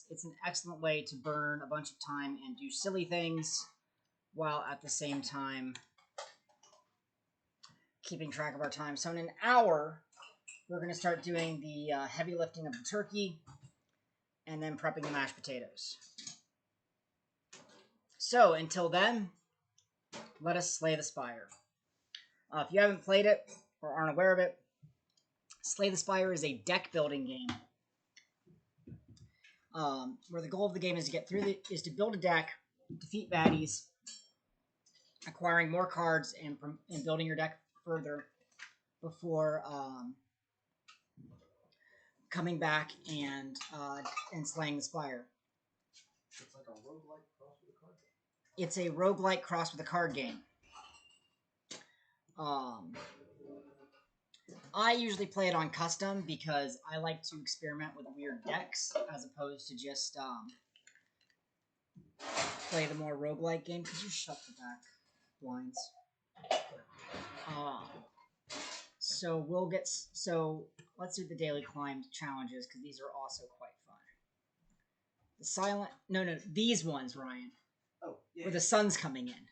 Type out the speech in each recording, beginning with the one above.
it's an excellent way to burn a bunch of time and do silly things while at the same time keeping track of our time. So in an hour, we're going to start doing the heavy lifting of the turkey and then prepping the mashed potatoes. So until then, let us slay the Spire. If you haven't played it or aren't aware of it, Slay the Spire is a deck building game where the goal of the game is to get through is to build a deck, defeat baddies, acquiring more cards, and building your deck further before coming back and slaying the Spire. It's like a roguelike cross with a card game. It's a roguelike cross with a card game. I usually play it on custom because I like to experiment with weird decks as opposed to just play the more roguelike game. Could you shut the back blinds? So let's do the daily climb challenges because these are also quite fun. The silent no these ones, Ryan. Oh, yeah. Where the sun's coming in.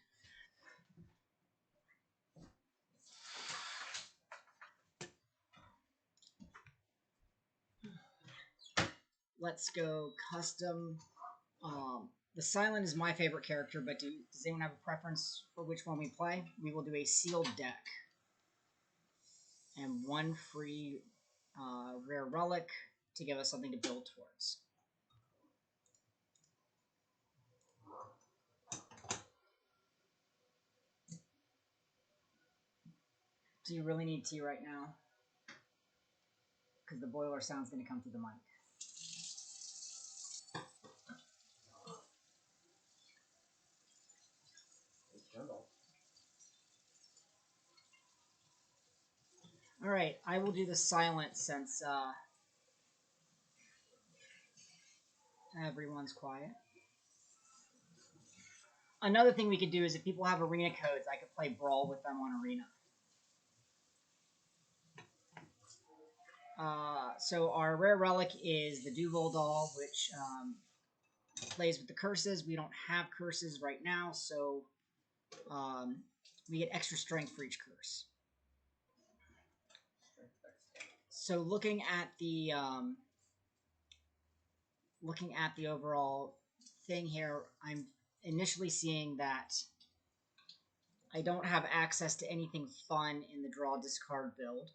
Let's go custom. The Silent is my favorite character, but does anyone have a preference for which one we play? We will do a sealed deck. And one free rare relic to give us something to build towards. Do you really need tea right now? Because the boiler sound's going to come through the mic. Alright, I will do the silent since everyone's quiet. Another thing we could do is if people have arena codes, I could play Brawl with them on arena. So our rare relic is the Duval doll, which plays with the curses. We don't have curses right now, so we get extra strength for each curse. So looking at the overall thing here, I'm initially seeing that I don't have access to anything fun in the draw discard build.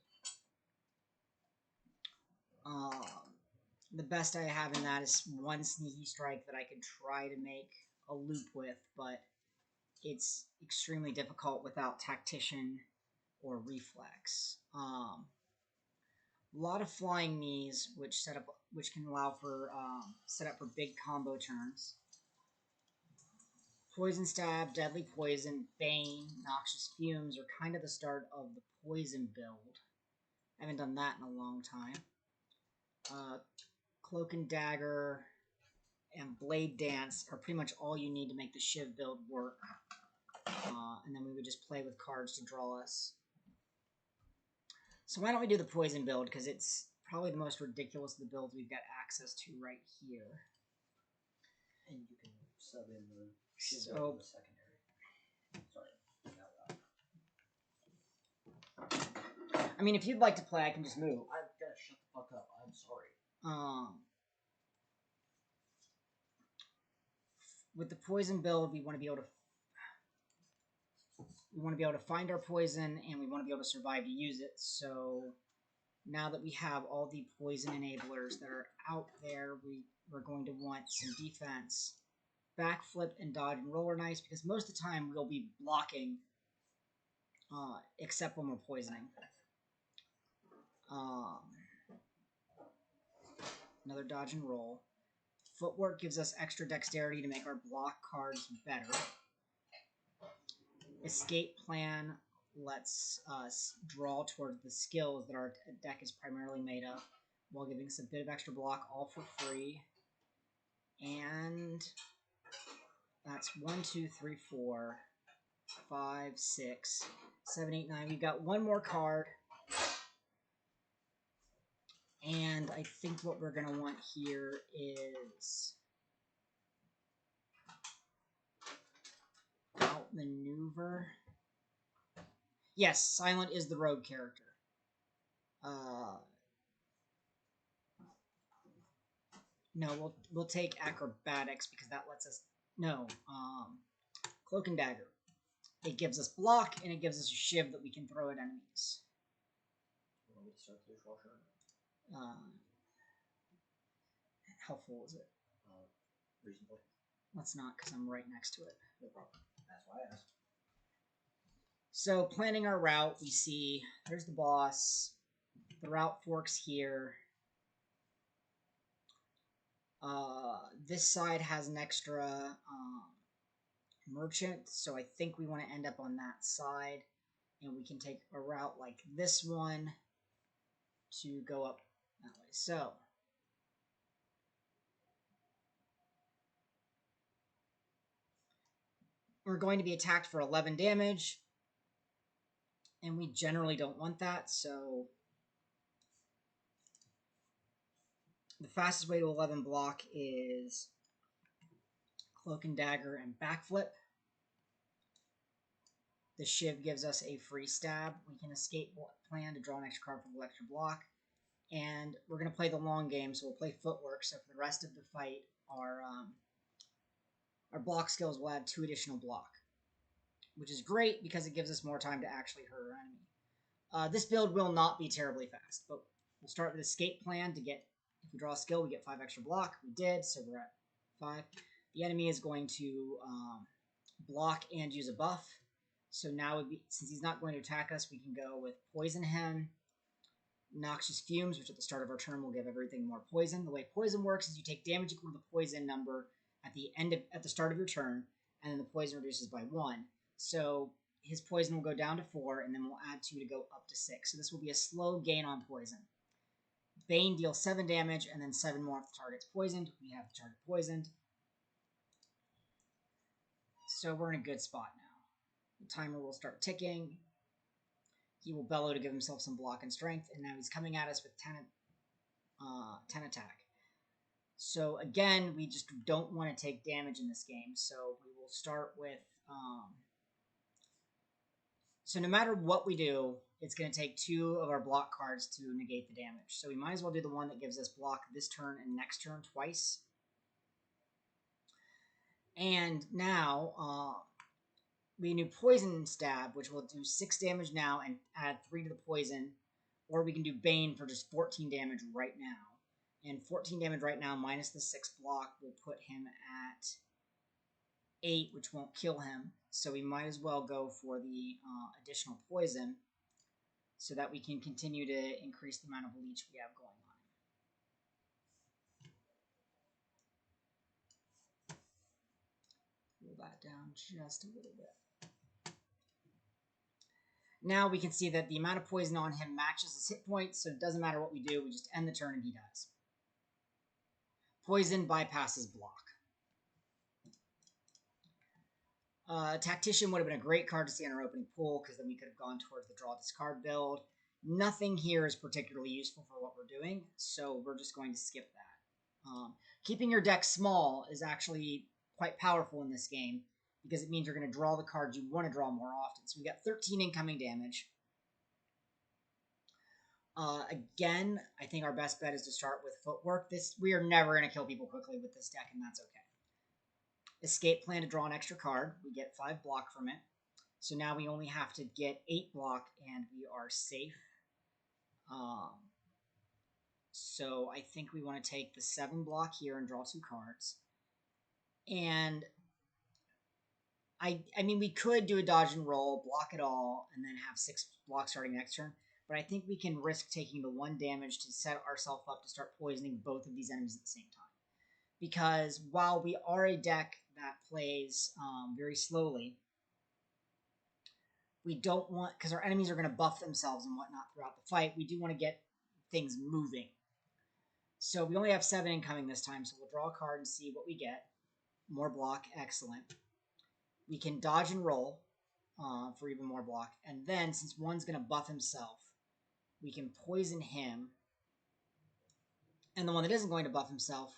The best I have in that is one sneaky strike that I could try to make a loop with, but it's extremely difficult without tactician or reflex. A lot of flying knees, which can allow for set up for big combo turns. Poison stab, deadly poison, bane, noxious fumes are kind of the start of the poison build. I haven't done that in a long time. Cloak and dagger and blade dance are pretty much all you need to make the Shiv build work. And then we would just play with cards to draw us. So why don't we do the poison build, because it's probably the most ridiculous of the builds we've got access to right here. And you can sub in the Shiv build in the secondary. Sorry. I mean, if you'd like to play, I can just move. I've got to shut the fuck up. I'm sorry. With the poison build, we want to be able to find our poison, and we want to be able to survive to use it. So now that we have all the poison enablers that are out there, we're going to want some defense. Backflip and dodge and roll are nice because most of the time we'll be blocking, except when we're poisoning. Another dodge and roll. Footwork gives us extra dexterity to make our block cards better. Escape plan lets us draw toward the skills that our deck is primarily made of, while giving us a bit of extra block, all for free. And that's 1, 2, 3, 4, 5, 6, 7, 8, 9. We've got one more card. And I think what we're going to want here is outmaneuver. Yes, Silent is the rogue character. No, we'll take acrobatics because that lets us cloak and dagger. It gives us block and it gives us a shiv that we can throw at enemies. Want me to start the dishwasher? How full is it? Reasonably. Let's not, because I'm right next to it. No problem. That's why I asked. So planning our route, we see there's the boss. The route forks here. This side has an extra merchant, so I think we want to end up on that side, and we can take a route like this one to go up that way. So we're going to be attacked for 11 damage, and we generally don't want that, so the fastest way to 11 block is cloak and dagger and backflip. The shiv gives us a free stab. We can escape plan to draw an extra card from the extra block. And we're going to play the long game, so we'll play footwork. So for the rest of the fight, our block skills will add 2 additional block, which is great because it gives us more time to actually hurt our enemy. This build will not be terribly fast, but we'll start with escape plan to get, if we draw a skill, we get 5 extra block. We did, so we're at 5. The enemy is going to block and use a buff. So now, since he's not going to attack us, we can go with Poison him, Noxious Fumes, which at the start of our turn will give everything more poison. The way poison works is you take damage equal to the poison number at the start of your turn, and then the poison reduces by 1. So his poison will go down to 4, and then we'll add 2 to go up to 6. So this will be a slow gain on poison. Bane deals 7 damage, and then 7 more if the target's poisoned. We have the target poisoned. So we're in a good spot now. The timer will start ticking. He will bellow to give himself some block and strength, and now he's coming at us with 10 attack. So again, we just don't want to take damage in this game, so we will start with... so no matter what we do, it's going to take 2 of our block cards to negate the damage. So we might as well do the one that gives us block this turn and next turn twice. And now... we can do Poison Stab, which will do 6 damage now and add 3 to the poison. Or we can do Bane for just 14 damage right now. And 14 damage right now minus the 6 block will put him at 8, which won't kill him. So we might as well go for the additional poison so that we can continue to increase the amount of leech we have going on. Pull that down just a little bit. Now we can see that the amount of poison on him matches his hit points, so it doesn't matter what we do, we just end the turn and he dies. Poison bypasses block. Tactician would have been a great card to see on our opening pool, because then we could have gone towards the draw discard build. Nothing here is particularly useful for what we're doing, so we're just going to skip that. Keeping your deck small is actually quite powerful in this game, because it means you're going to draw the cards you want to draw more often. So we got 13 incoming damage. Again, I think our best bet is to start with footwork. We are never going to kill people quickly with this deck, and that's okay. Escape plan to draw an extra card. We get 5 block from it. So now we only have to get 8 block, and we are safe. So I think we want to take the 7 block here and draw 2 cards. And I mean, we could do a dodge and roll, block it all, and then have 6 blocks starting next turn. But I think we can risk taking the 1 damage to set ourselves up to start poisoning both of these enemies at the same time. Because while we are a deck that plays very slowly, we don't want, because our enemies are going to buff themselves and whatnot throughout the fight, we do want to get things moving. So we only have 7 incoming this time, so we'll draw a card and see what we get. More block, excellent. We can dodge and roll for even more block. And then, since one's going to buff himself, we can poison him And the one that isn't going to buff himself,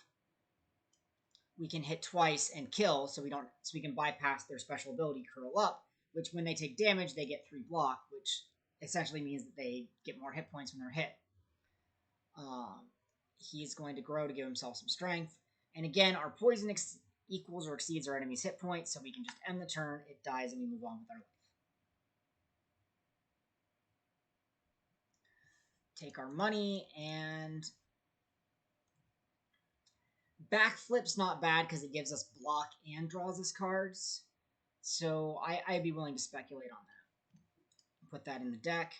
we can hit twice and kill, so we can bypass their special ability curl up, which when they take damage, they get 3 block, which essentially means that they get more hit points when they're hit. He's going to grow to give himself some strength. And again, our poison equals or exceeds our enemy's hit points, so we can just end the turn, it dies, and we move on with our life. Take our money, and Backflip's not bad because it gives us block and draws us cards. So I'd be willing to speculate on that. Put that in the deck.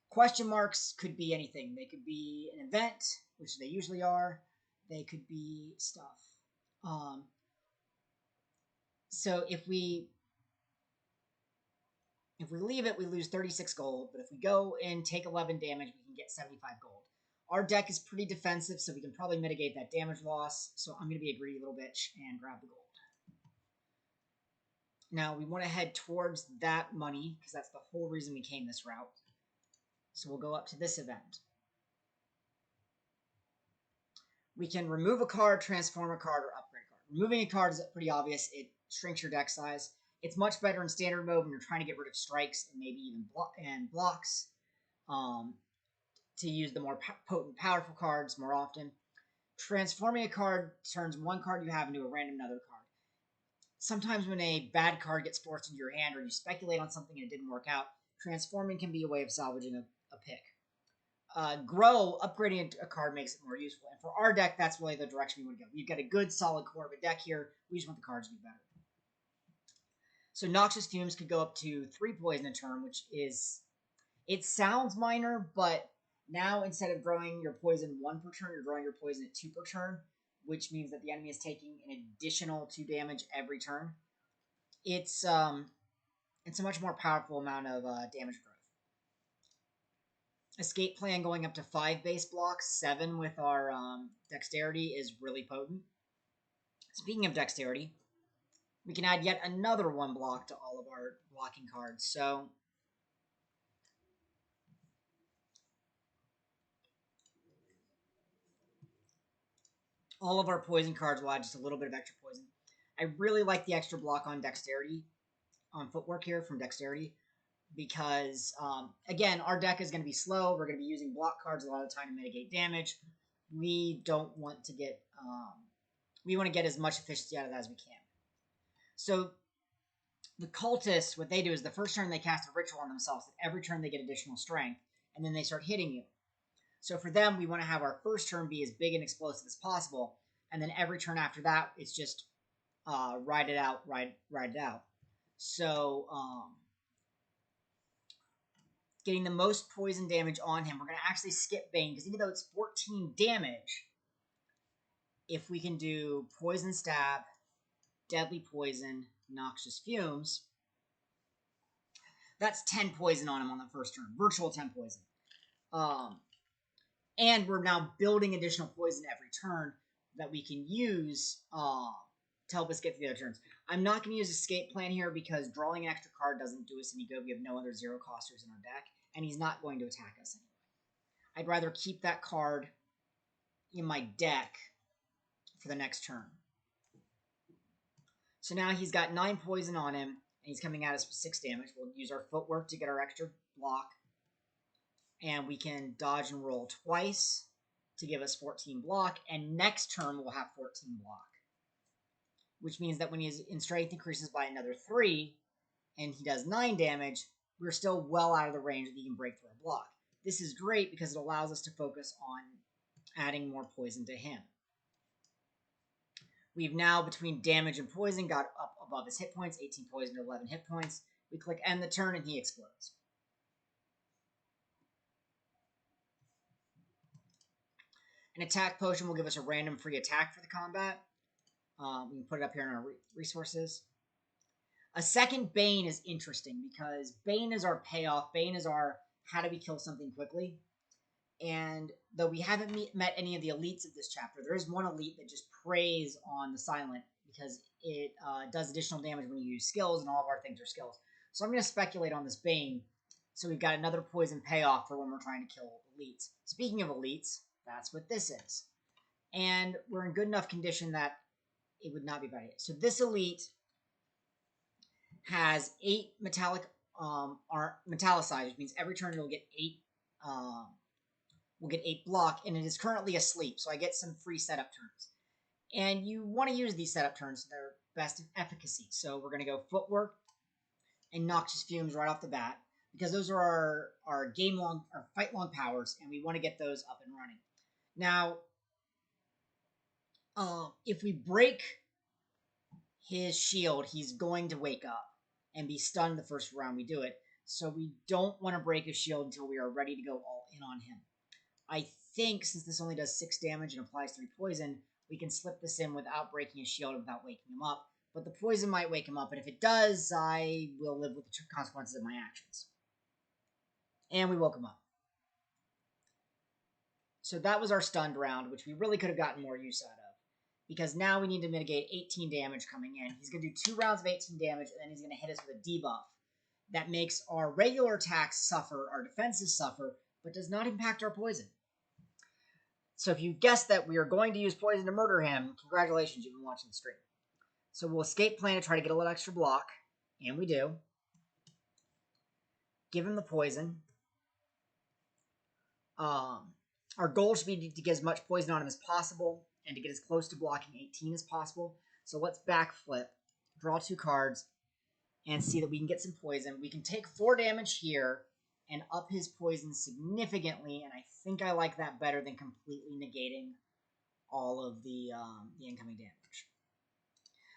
Question marks could be anything. They could be an event, which they usually are. They could be stuff. So if we leave it, we lose 36 gold. But if we go and take 11 damage, we can get 75 gold. Our deck is pretty defensive, so we can probably mitigate that damage loss. So I'm going to be a greedy little bitch and grab the gold. Now, we want to head towards that money, because that's the whole reason we came this route. So we'll go up to this event. We can remove a card, transform a card, or upgrade a card. Removing a card is pretty obvious. It shrinks your deck size. It's much better in standard mode when you're trying to get rid of strikes and maybe even blocks to use the more potent, powerful cards more often. Transforming a card turns one card you have into a random other card. Sometimes when a bad card gets forced into your hand or you speculate on something and it didn't work out, transforming can be a way of salvaging a pick. Grow, upgrading a card makes it more useful. And for our deck, that's really the direction we want to go. We've got a good, solid core of a deck here. We just want the cards to be better. So Noxious Fumes could go up to 3 poison a turn, which is... It sounds minor, but now instead of growing your poison 1 per turn, you're growing your poison at 2 per turn, which means that the enemy is taking an additional 2 damage every turn. It's a much more powerful amount of damage growth. Escape plan going up to 5 base blocks, 7 with our dexterity is really potent. Speaking of dexterity, we can add yet another 1 block to all of our blocking cards. So all of our poison cards will add just a little bit of extra poison. I really like the extra block on dexterity, on footwork here from dexterity, because, again, our deck is going to be slow. We're going to be using block cards a lot of the time to mitigate damage. We don't want to get... we want to get as much efficiency out of that as we can. So the cultists, what they do is the first turn they cast a ritual on themselves, that every turn they get additional strength, and then they start hitting you. So for them, we want to have our first turn be as big and explosive as possible, and then every turn after that, it's just ride it out. So getting the most poison damage on him, we're going to actually skip Bane, because even though it's 14 damage, if we can do Poison Stab, Deadly Poison, Noxious Fumes, that's 10 poison on him on the first turn. Virtual 10 poison. And we're now building additional poison every turn that we can use to help us get through the other turns. I'm not going to use Escape Plan here because drawing an extra card doesn't do us any good. We have no other 0-costers in our deck, and he's not going to attack us anyway. I'd rather keep that card in my deck for the next turn. So now he's got 9 poison on him, and he's coming at us with 6 damage. We'll use our footwork to get our extra block, and we can dodge and roll twice to give us 14 block, and next turn we'll have 14 block, which means that when his strength increases by another 3, and he does 9 damage, we're still well out of the range that he can break through a block. This is great because it allows us to focus on adding more poison to him. We've now, between damage and poison, got up above his hit points, 18 poison to 11 hit points. We click end the turn, and he explodes. An attack potion will give us a random free attack for the combat. We can put it up here in our resources. A second Bane is interesting because Bane is our payoff. Bane is our how do we kill something quickly. And though we haven't met any of the elites of this chapter, there is one elite that just preys on the silent because it does additional damage when you use skills, and all of our things are skills. So I'm going to speculate on this Bane. So we've got another poison payoff for when we're trying to kill elites. Speaking of elites, that's what this is. and we're in good enough condition that it would not be bad. So this elite has 8 metallic are metallicized, which means every turn it'll get 8 we'll get 8 block, and it is currently asleep, so I get some free setup turns. And you want to use these setup turns to their best efficacy. So we're going to go footwork and noxious fumes right off the bat, because those are our game long or fight long powers, and we want to get those up and running. Now, if we break his shield, he's going to wake up and be stunned the first round we do it. So we don't want to break his shield until we are ready to go all in on him. I think since this only does 6 damage and applies 3 poison, we can slip this in without breaking his shield, without waking him up. But the poison might wake him up, and if it does, I will live with the consequences of my actions. And we woke him up. So that was our stunned round, which we really could have gotten more use out of. Because now we need to mitigate 18 damage coming in. He's going to do 2 rounds of 18 damage, and then he's going to hit us with a debuff. That makes our regular attacks suffer, our defenses suffer, but does not impact our poison. So if you guessed that we are going to use poison to murder him, congratulations, you've been watching the stream. So we'll escape plan to try to get a little extra block, and we do. Give him the poison. Our goal should be to get as much poison on him as possible and to get as close to blocking 18 as possible. So let's backflip, draw 2 cards, and see that we can get some poison. We can take 4 damage here and up his poison significantly, and I think I like that better than completely negating all of the incoming damage.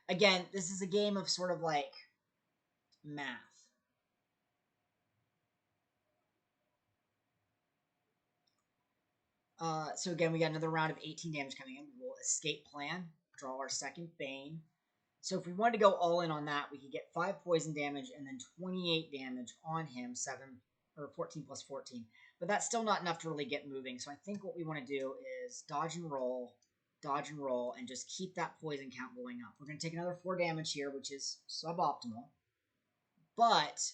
Again, this is a game of sort of like math. So again, we got another round of 18 damage coming in. We'll escape plan, draw our second Bane. So if we wanted to go all in on that, we could get 5 poison damage and then 28 damage on him, 14 plus 14. But that's still not enough to really get moving. So I think what we want to do is dodge and roll, and just keep that poison count going up. We're going to take another 4 damage here, which is suboptimal. But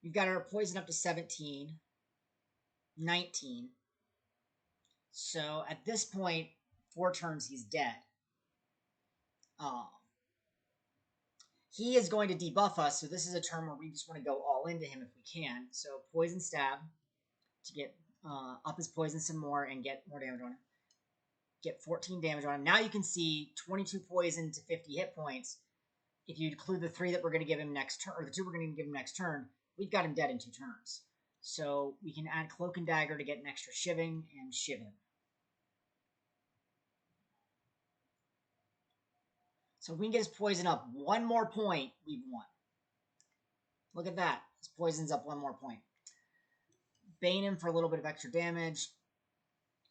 we've got our poison up to 17, 19. So at this point, 4 turns, he's dead. He is going to debuff us, so this is a turn where we just want to go all into him if we can. So poison stab to get up his poison some more and get more damage on him. Get 14 damage on him. Now you can see 22 poison to 50 hit points. If you include the 3 that we're going to give him next turn, or the 2 we're going to give him next turn, we've got him dead in 2 turns. So we can add Cloak and Dagger to get an extra shiving and shiv him. So if we can get his poison up 1 more point, we've won. Look at that. His poison's up 1 more point. Bane him for a little bit of extra damage.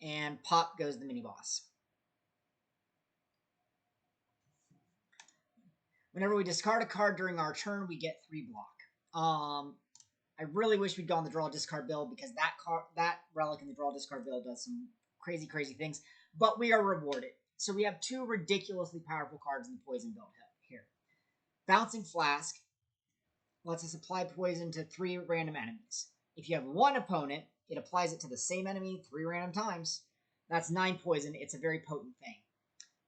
And pop goes the mini-boss. Whenever we discard a card during our turn, we get 3 block. I really wish we'd gone the draw discard build, because that relic in the draw discard build does some crazy, crazy things. But we are rewarded. So we have 2 ridiculously powerful cards in the poison build here. Bouncing Flask lets us apply poison to 3 random enemies. If you have 1 opponent, it applies it to the same enemy 3 random times. That's 9 poison. It's a very potent thing.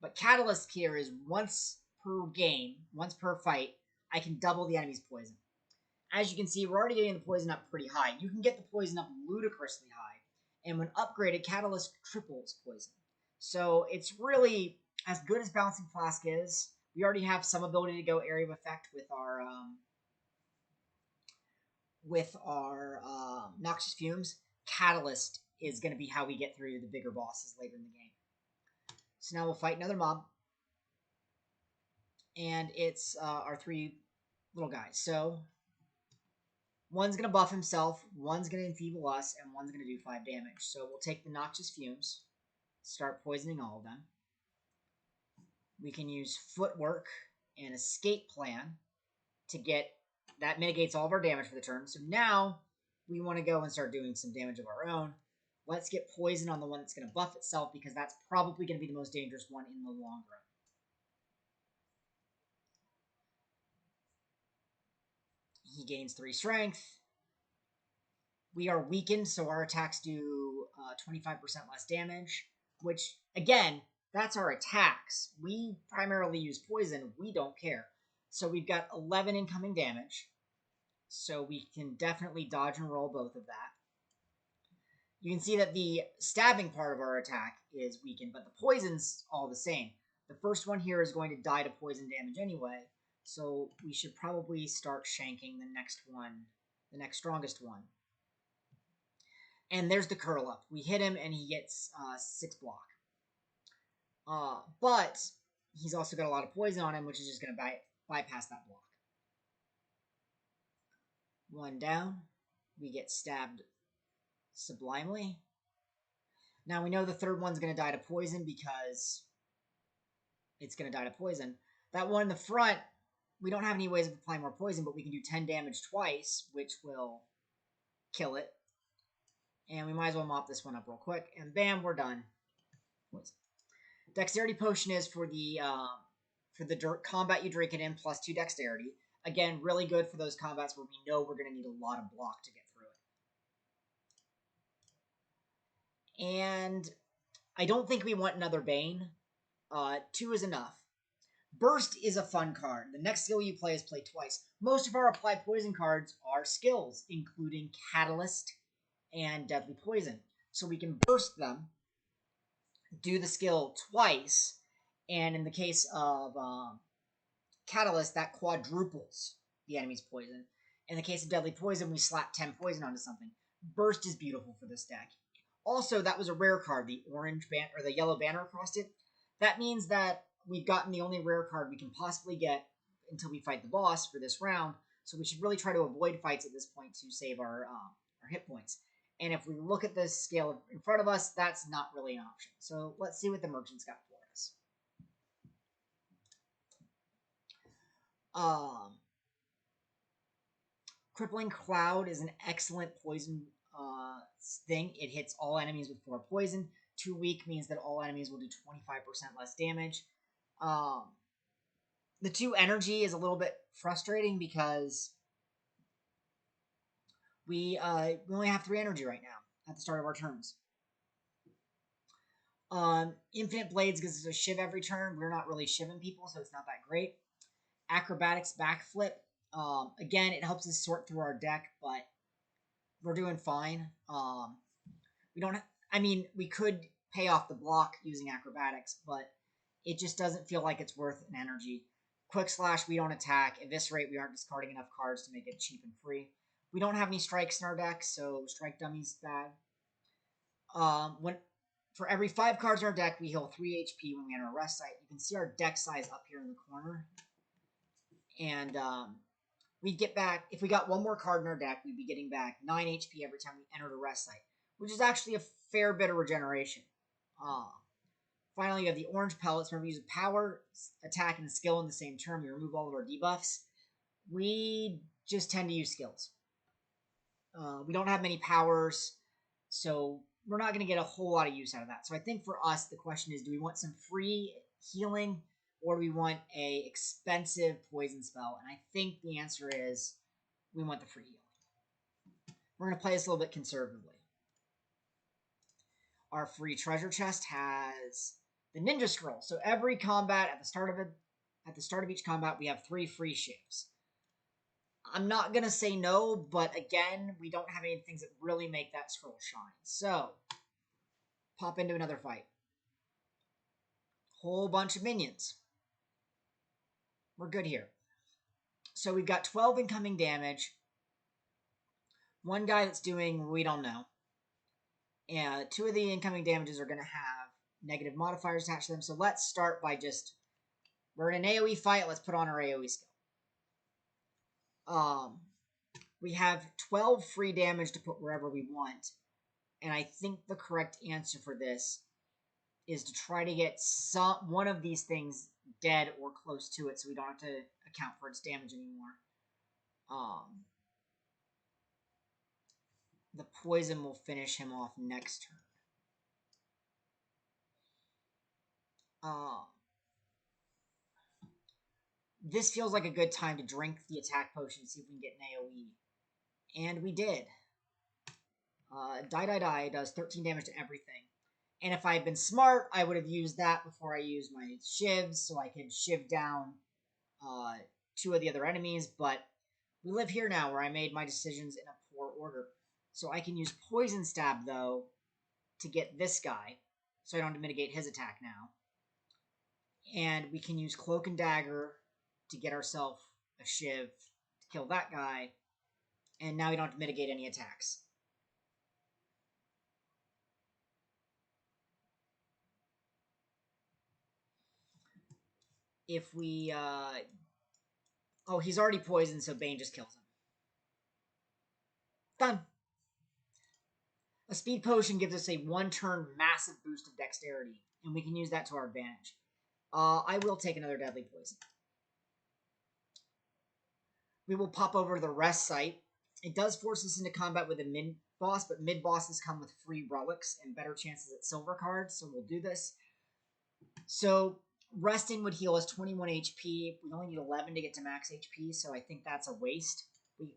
But Catalyst here is once per game, once per fight, I can double the enemy's poison. As you can see, we're already getting the poison up pretty high. You can get the poison up ludicrously high. And when upgraded, Catalyst triples poison. So it's really as good as Bouncing Flask is. We already have some ability to go area of effect with our Noxious Fumes. Catalyst is going to be how we get through the bigger bosses later in the game. So now we'll fight another mob. And it's our 3 little guys. So one's going to buff himself, one's going to enfeeble us, and one's going to do 5 damage. So we'll take the Noxious Fumes, start poisoning all of them. We can use Footwork and Escape Plan to get... That mitigates all of our damage for the turn. So now we want to go and start doing some damage of our own. Let's get poison on the one that's going to buff itself, because that's probably going to be the most dangerous one in the long run. He gains 3 strength. We are weakened, so our attacks do 25% less damage. which, again, that's our attacks. We primarily use poison. We don't care. So we've got 11 incoming damage. So we can definitely dodge and roll both of that. You can see that the stabbing part of our attack is weakened, but the poison's all the same. The first one here is going to die to poison damage anyway, so we should probably start shanking the next one, the next strongest one. And there's the curl up. We hit him and he gets 6 block. But he's also got a lot of poison on him, which is just going to bypass that block. One down. We get stabbed sublimely. Now we know the third one's going to die to poison because it's going to die to poison. That one in the front, we don't have any ways of applying more poison, but we can do 10 damage twice, which will kill it. And we might as well mop this one up real quick. And bam, we're done. Dexterity potion is for the combat you drink it in, plus 2 dexterity. Again, really good for those combats where we know we're going to need a lot of block to get through it. And I don't think we want another Bane. 2 is enough. Burst is a fun card. The next skill you play is play twice. Most of our Apply Poison cards are skills, including Catalyst and Deadly Poison. So we can burst them, do the skill twice, and in the case of Catalyst, that quadruples the enemy's poison. In the case of Deadly Poison, we slap 10 poison onto something. Burst is beautiful for this deck. Also, that was a rare card, the orange ban or the yellow banner across it. That means that we've gotten the only rare card we can possibly get until we fight the boss for this round. So we should really try to avoid fights at this point to save our hit points. And if we look at the scale in front of us, that's not really an option. So let's see what the merchant's got for us. Crippling Cloud is an excellent poison thing. It hits all enemies with 4 poison. 2 weak means that all enemies will do 25% less damage. The 2 energy is a little bit frustrating because we only have 3 energy right now at the start of our turns. Infinite Blades gives us a shiv every turn. We're not really shiving people, so it's not that great. Acrobatics Backflip. Again, it helps us sort through our deck, but we're doing fine. We could pay off the block using acrobatics, but it just doesn't feel like it's worth an energy. Quick Slash, we don't attack. Eviscerate, we aren't discarding enough cards to make it cheap and free. We don't have any strikes in our deck, so Strike Dummy's bad. For every 5 cards in our deck, we heal 3 HP when we enter a rest site. You can see our deck size up here in the corner. And we'd get back, if we got 1 more card in our deck, we'd be getting back 9 HP every time we entered a rest site, which is actually a fair bit of regeneration. Finally, you have the orange pellets. Remember, we use a power, attack, and a skill in the same turn. We remove all of our debuffs. We just tend to use skills. We don't have many powers, so we're not going to get a whole lot of use out of that. So I think for us, the question is, do we want some free healing, or do we want a expensive poison spell? And I think the answer is we want the free healing. We're going to play this a little bit conservatively. Our free treasure chest has the Ninja Scroll. So every combat at the start of each combat, we have 3 free shivs. I'm not going to say no, but again, we don't have any things that really make that scroll shine. So, pop into another fight. Whole bunch of minions. We're good here. So we've got 12 incoming damage. 1 guy that's doing, we don't know. And 2 of the incoming damages are going to have negative modifiers attached to them. So let's start by we're in an AoE fight. Let's put on our AoE skill. We have 12 free damage to put wherever we want. And I think the correct answer for this is to try to get one of these things dead or close to it so we don't have to account for its damage anymore. The poison will finish him off next turn. This feels like a good time to drink the attack potion and see if we can get an AoE. And we did. Die does 13 damage to everything. And if I had been smart, I would have used that before I used my shivs, so I could shiv down 2 of the other enemies. But we live here now, where I made my decisions in a poor order. So I can use Poison Stab, though, to get this guy, so I don't have to mitigate his attack now. And we can use Cloak and Dagger to get ourselves a shiv to kill that guy. And now we don't have to mitigate any attacks. If we, oh, he's already poisoned, so Bane just kills him. Done. A speed potion gives us a 1-turn massive boost of dexterity, and we can use that to our advantage. I will take another deadly poison. We will pop over to the rest site. It does force us into combat with a mid-boss, but mid-bosses come with free relics and better chances at silver cards, so we'll do this. So, resting would heal us 21 HP. We only need 11 to get to max HP, so I think that's a waste.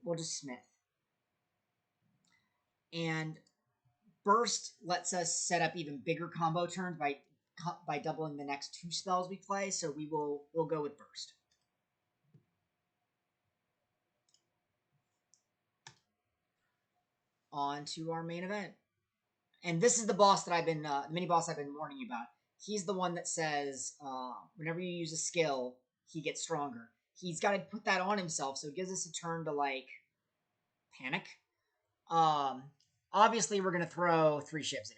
We'll just smith. And Burst lets us set up even bigger combo turns by doubling the next 2 spells we play, so we'll go with Burst. On to our main event. And this is the boss that I've been, mini boss I've been warning you about. He's the one that says, whenever you use a skill, he gets stronger. He's got to put that on himself, so it gives us a turn to, like, panic. Obviously, we're going to throw 3 shivs at him.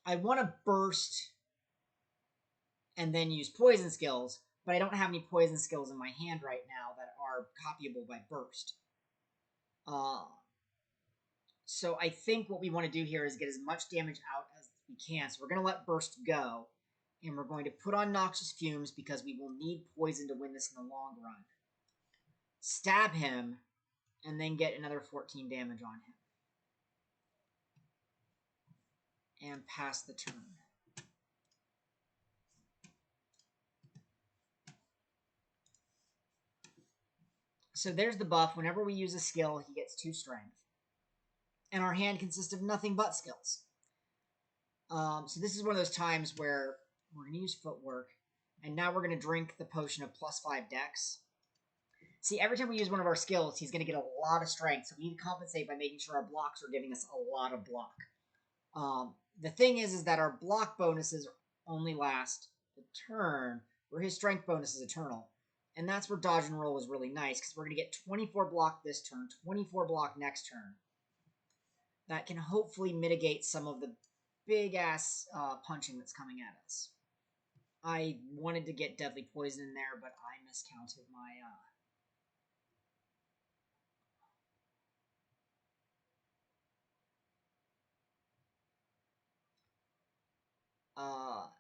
I want to burst and then use poison skills, but I don't have any poison skills in my hand right now that are copyable by burst. So I think what we want to do here is get as much damage out as we can. So we're going to let burst go, and we're going to put on Noxious Fumes because we will need poison to win this in the long run. Stab him, and then get another 14 damage on him. And pass the turn. So there's the buff. Whenever we use a skill, he gets 2 strength. And our hand consists of nothing but skills. So this is one of those times where we're going to use footwork. And now we're going to drink the potion of +5 dex. See, every time we use one of our skills, he's going to get a lot of strength. So we need to compensate by making sure our blocks are giving us a lot of block. The thing is that our block bonuses only last the turn, where his strength bonus is eternal. And that's where dodge and roll is really nice, because we're going to get 24 block this turn, 24 block next turn. That can hopefully mitigate some of the big-ass punching that's coming at us. I wanted to get Deadly Poison in there, but I miscounted my...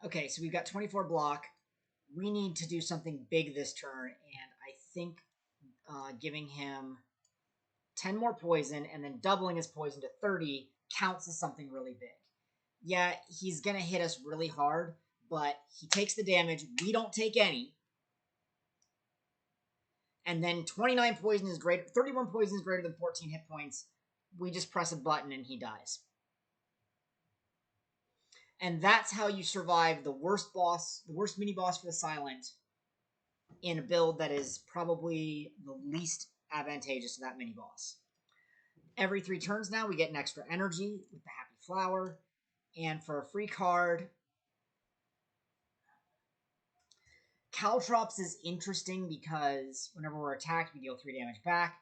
Okay, so we've got 24 block. We need to do something big this turn, and I think giving him 10 more poison and then doubling his poison to 30 counts as something really big. Yeah, he's going to hit us really hard, but he takes the damage. We don't take any. And then 29 poison is greater, 31 poison is greater than 14 hit points. We just press a button and he dies. And that's how you survive the worst boss, the worst mini boss for the Silent, in a build that is probably the least advantageous to that mini boss. Every 3 turns now, we get an extra energy with the Happy Flower. And for a free card, Caltrops is interesting because whenever we're attacked, we deal 3 damage back.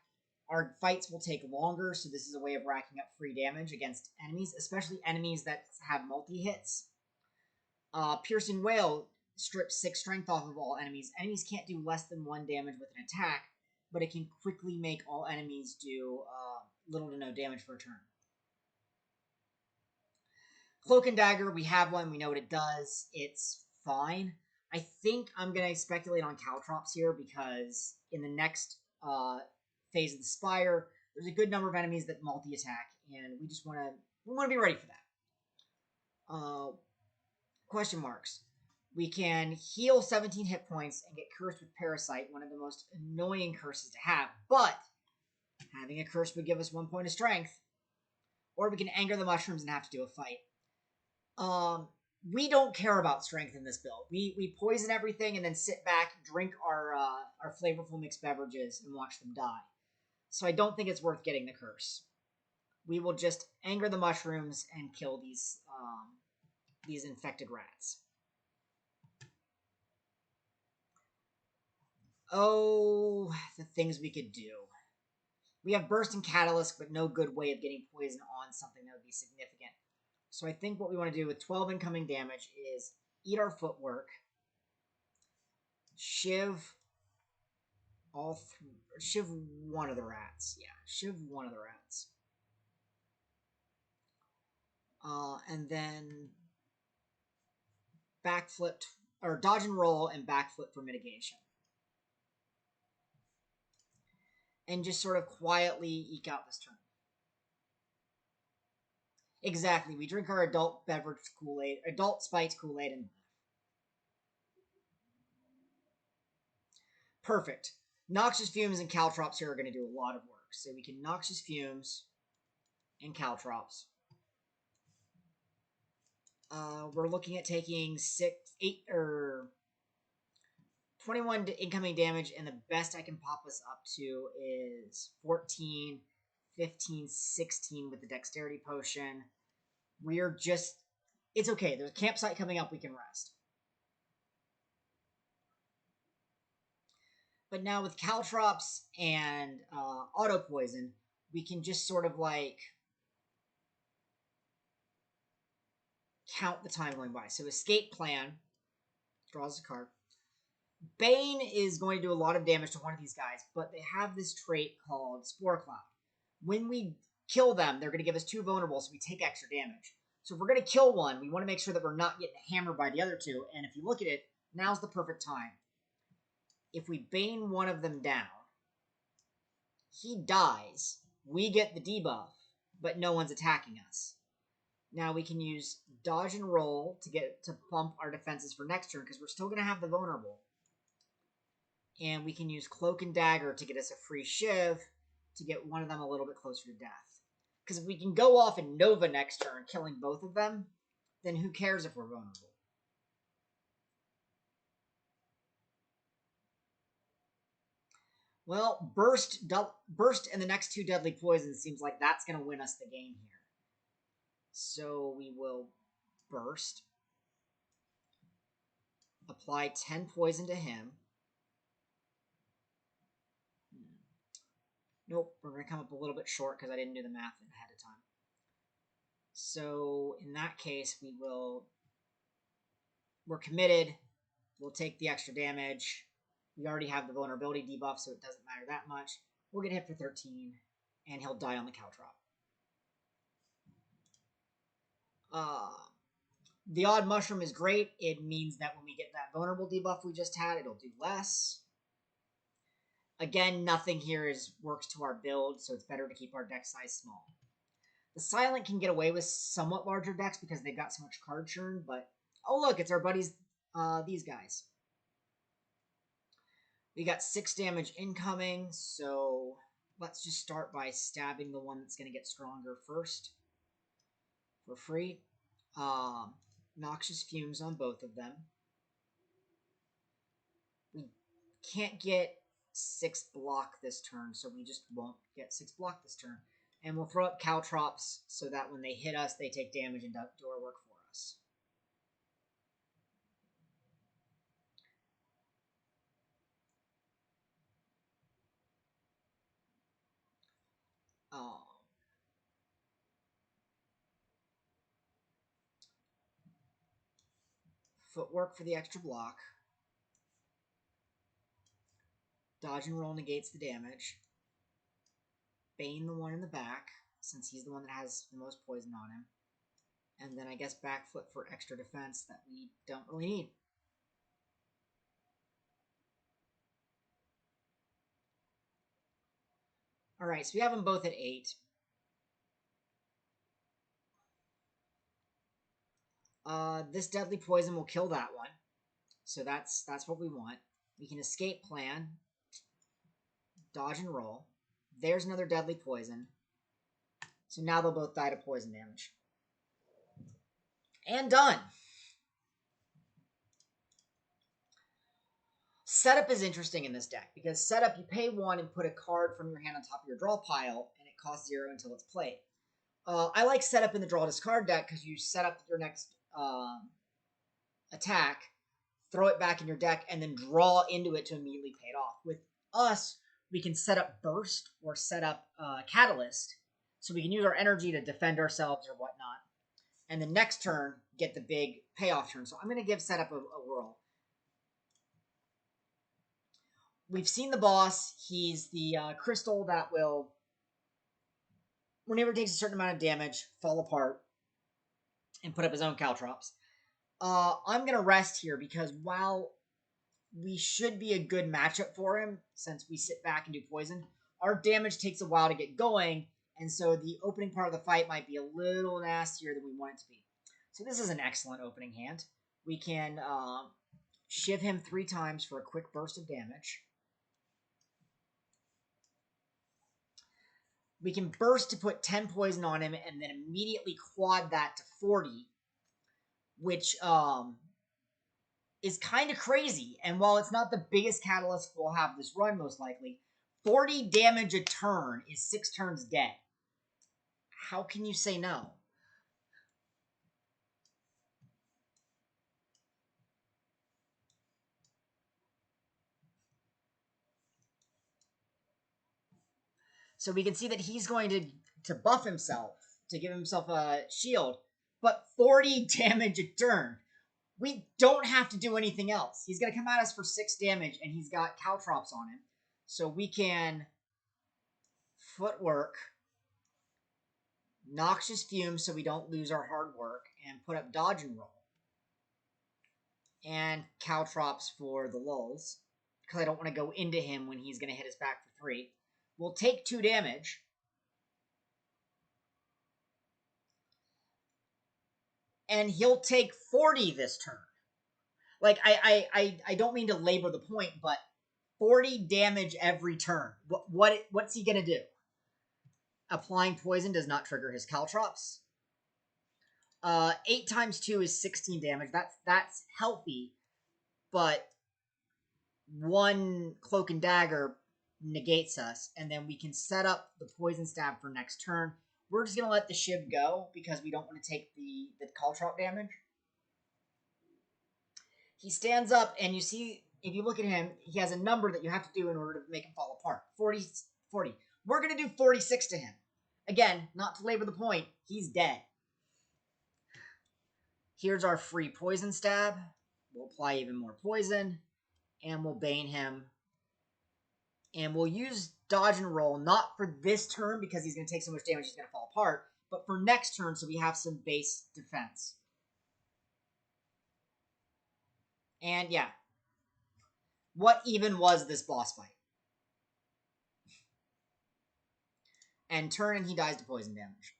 Our fights will take longer, so this is a way of racking up free damage against enemies, especially enemies that have multi-hits. Piercing Wail strips 6 strength off of all enemies. Enemies can't do less than 1 damage with an attack, but it can quickly make all enemies do little to no damage for a turn. Cloak and Dagger, we have one. We know what it does. It's fine. I think I'm going to speculate on Caltrops here because in the next phase of the Spire, there's a good number of enemies that multi-attack, and we just want to be ready for that. Question marks. We can heal 17 hit points and get cursed with Parasite, one of the most annoying curses to have, but Having a curse would give us 1 point of strength. Or we can anger the mushrooms and have to do a fight. We don't care about strength in this build. We poison everything and then sit back, drink our flavorful mixed beverages, and watch them die. So I don't think it's worth getting the curse. We will just anger the mushrooms and kill these infected rats. Oh, the things we could do. We have Burst and Catalyst, but no good way of getting poison on something that would be significant. So I think what we want to do with 12 incoming damage is eat our footwork, shiv shiv one of the rats. Yeah, shiv one of the rats. And then backflip, or dodge and roll and backflip for mitigation. And just sort of quietly eke out this turn. Exactly. We drink our adult beverage Kool-Aid, adult spiked Kool-Aid, and perfect. Noxious Fumes and Caltrops here are going to do a lot of work. So we can Noxious Fumes and Caltrops. We're looking at taking 21 incoming damage, and the best I can pop us up to is 14, 15, 16 with the Dexterity Potion. We're just... It's okay. There's a campsite coming up. We can rest. But now with Caltrops and Auto Poison, we can just sort of like count the time going by. So Escape Plan draws a card. Bane is going to do a lot of damage to one of these guys, but they have this trait called Spore Cloud. When we kill them, they're going to give us 2 vulnerable, so we take extra damage. So if we're going to kill one, we want to make sure that we're not getting hammered by the other 2, and if you look at it, now's the perfect time. If we Bane one of them down, he dies, we get the debuff, but no one's attacking us. Now we can use dodge and roll to bump our defenses for next turn, because we're still going to have the vulnerable. And we can use Cloak and Dagger to get us a free shiv to get one of them a little bit closer to death. Because if we can go off and Nova next turn, killing both of them, then who cares if we're vulnerable? Well, Burst and the next 2 Deadly Poisons seems like that's going to win us the game here. So we will Burst. Apply 10 poison to him. Nope, we're going to come up a little bit short because I didn't do the math ahead of time. So in that case, we're committed. We'll take the extra damage. We already have the vulnerability debuff, so it doesn't matter that much. We'll get hit for 13, and he'll die on the Caltrop. The Odd Mushroom is great. It means that when we get that vulnerable debuff we just had, it'll do less. Again, nothing here works to our build, so it's better to keep our deck size small. The Silent can get away with somewhat larger decks because they've got so much card churn, but... Oh, look, it's our buddies, these guys. We got 6 damage incoming, so let's just start by stabbing the one that's going to get stronger first. For free. Noxious Fumes on both of them. We can't get 6 block this turn, so we just won't get 6 block this turn. And we'll throw up Caltrops so that when they hit us, they take damage and do our work for us. Footwork for the extra block. Dodge and roll negates the damage. Bane the one in the back, since he's the one that has the most poison on him. And then I guess backflip for extra defense that we don't really need. Alright, so we have them both at 8. This Deadly Poison will kill that one. So that's what we want. We can Escape Plan. Dodge and roll. There's another deadly poison. So now they'll both die to poison damage. And done. Setup is interesting in this deck because setup, you pay 1 and put a card from your hand on top of your draw pile, and it costs 0 until it's played. I like setup in the draw discard deck because you set up your next attack, throw it back in your deck, and then draw into it to immediately pay it off. With us, we can set up burst or set up catalyst, so we can use our energy to defend ourselves or whatnot, and the next turn get the big payoff turn. So I'm going to give setup a whirl. We've seen the boss. He's the crystal that will, whenever it takes a certain amount of damage, fall apart and put up his own caltrops. I'm going to rest here because while we should be a good matchup for him, since we sit back and do poison, our damage takes a while to get going, and so the opening part of the fight might be a little nastier than we want it to be. So this is an excellent opening hand. We can shiv him 3 times for a quick burst of damage. We can burst to put 10 poison on him and then immediately quad that to 40, which is kind of crazy. And while it's not the biggest catalyst we'll have this run, most likely, 40 damage a turn is 6 turns dead. How can you say no? So we can see that he's going to buff himself, to give himself a shield, but 40 damage a turn. We don't have to do anything else. He's going to come at us for 6 damage, and he's got caltrops on him. So we can footwork, noxious fume so we don't lose our hard work, and put up dodge and roll. And caltrops for the lulls, because I don't want to go into him when he's going to hit us back for 3. We'll take 2 damage. And he'll take 40 this turn. Like, I don't mean to labor the point, but 40 damage every turn. What's he going to do? Applying poison does not trigger his caltrops. 8 times 2 is 16 damage. That's healthy, but 1 cloak and dagger negates us, and then we can set up the poison stab for next turn. We're just going to let the shiv go because we don't want to take the caltrop damage. He stands up, and you see, if you look at him, he has a number that you have to do in order to make him fall apart. 40. We're going to do 46 to him. Again, not to labor the point, he's dead. Here's our free poison stab. We'll apply even more poison, and we'll bane him. And we'll use dodge and roll, not for this turn because he's going to take so much damage he's going to fall apart, but for next turn so we have some base defense. And yeah, what even was this boss fight? And turn and he dies to poison damage.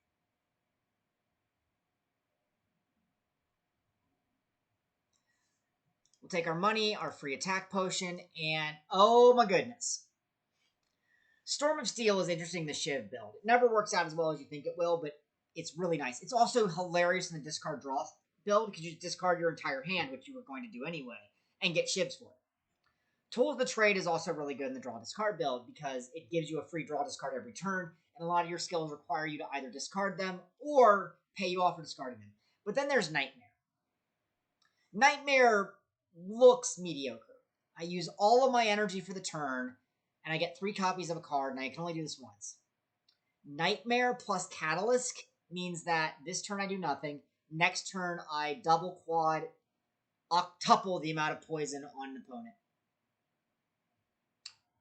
We'll take our money, our free attack potion, and oh my goodness. Storm of Steel is interesting, the Shiv build. It never works out as well as you think it will, but it's really nice. It's also hilarious in the discard draw build because you discard your entire hand, which you were going to do anyway, and get Shivs for it. Tool of the Trade is also really good in the draw discard build because it gives you a free draw discard every turn, and a lot of your skills require you to either discard them or pay you off for discarding them. But then there's Nightmare. Nightmare looks mediocre. I use all of my energy for the turn, and I get 3 copies of a card, and I can only do this once. Nightmare plus Catalyst means that this turn I do nothing. Next turn I double quad octuple the amount of poison on an opponent.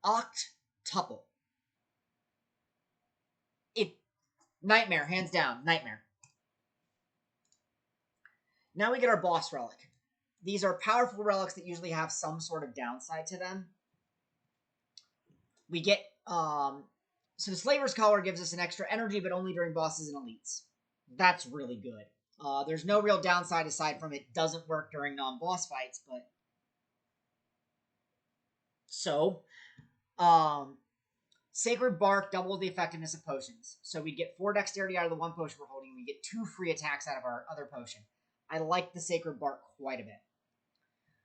Octuple. Nightmare, hands down, Nightmare. Now we get our boss relic. These are powerful relics that usually have some sort of downside to them. We get, so the Slaver's Collar gives us an extra energy, but only during bosses and elites. That's really good. There's no real downside aside from it doesn't work during non-boss fights, but... So, Sacred Bark doubles the effectiveness of potions. So we get 4 dexterity out of the 1 potion we're holding. We get 2 free attacks out of our other potion. I like the Sacred Bark quite a bit.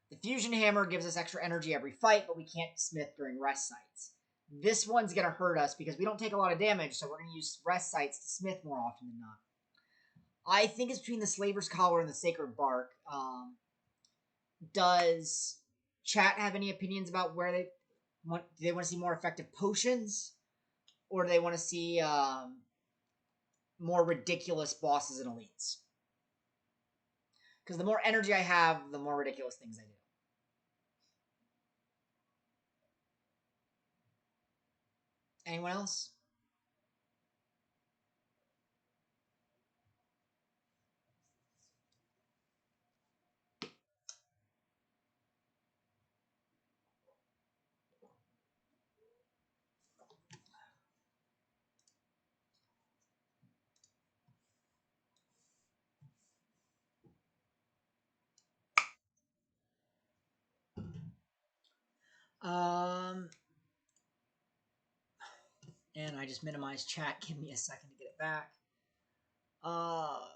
The Fusion Hammer gives us extra energy every fight, but we can't smith during rest sites. This one's going to hurt us because we don't take a lot of damage, so we're going to use rest sites to smith more often than not. I think it's between the Slaver's Collar and the Sacred Bark. Does chat have any opinions about where they want? Do they want to see more effective potions, or do they want to see more ridiculous bosses and elites? Because the more energy I have, the more ridiculous things I do. Anyone else? And I just minimized chat. Give me a second to get it back. All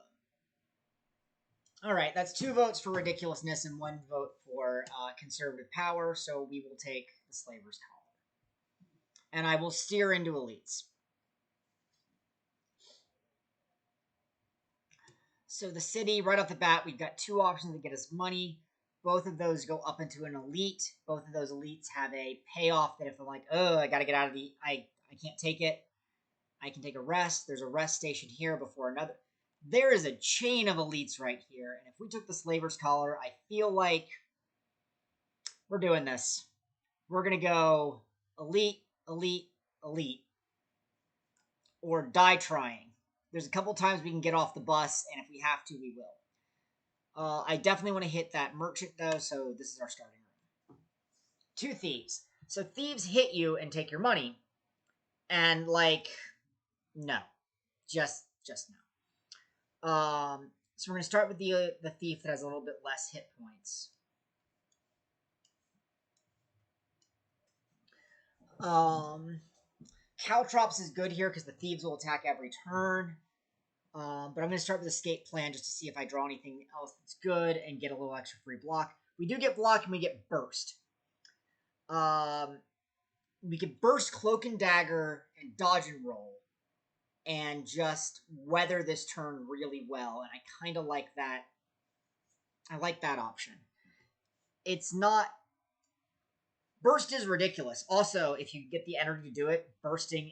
right, that's 2 votes for ridiculousness and 1 vote for conservative power. So we will take the Slaver's Collar, and I will steer into elites. So the city, right off the bat, we've got 2 options to get us money. Both of those go up into an elite. Both of those elites have a payoff that if I'm like, oh, I got to get out of the, I can't take it. I can take a rest. There's a rest station here before another. There is a chain of elites right here. And if we took the Slaver's Collar, I feel like we're doing this. We're going to go elite, elite, elite. Or die trying. There's a couple times we can get off the bus, and if we have to, we will. I definitely want to hit that merchant, though, so this is our starting room. 2 thieves. So thieves hit you and take your money. And, like, no. Just no. So we're going to start with the thief that has a little bit less hit points. Caltrops is good here because the thieves will attack every turn. But I'm going to start with Escape Plan just to see if I draw anything else that's good and get a little extra free block. We do get block and we get Burst. We can Burst, Cloak and Dagger, and Dodge and Roll, and just weather this turn really well. And I kind of like that. I like that option. It's not... Burst is ridiculous. Also, if you get the energy to do it, bursting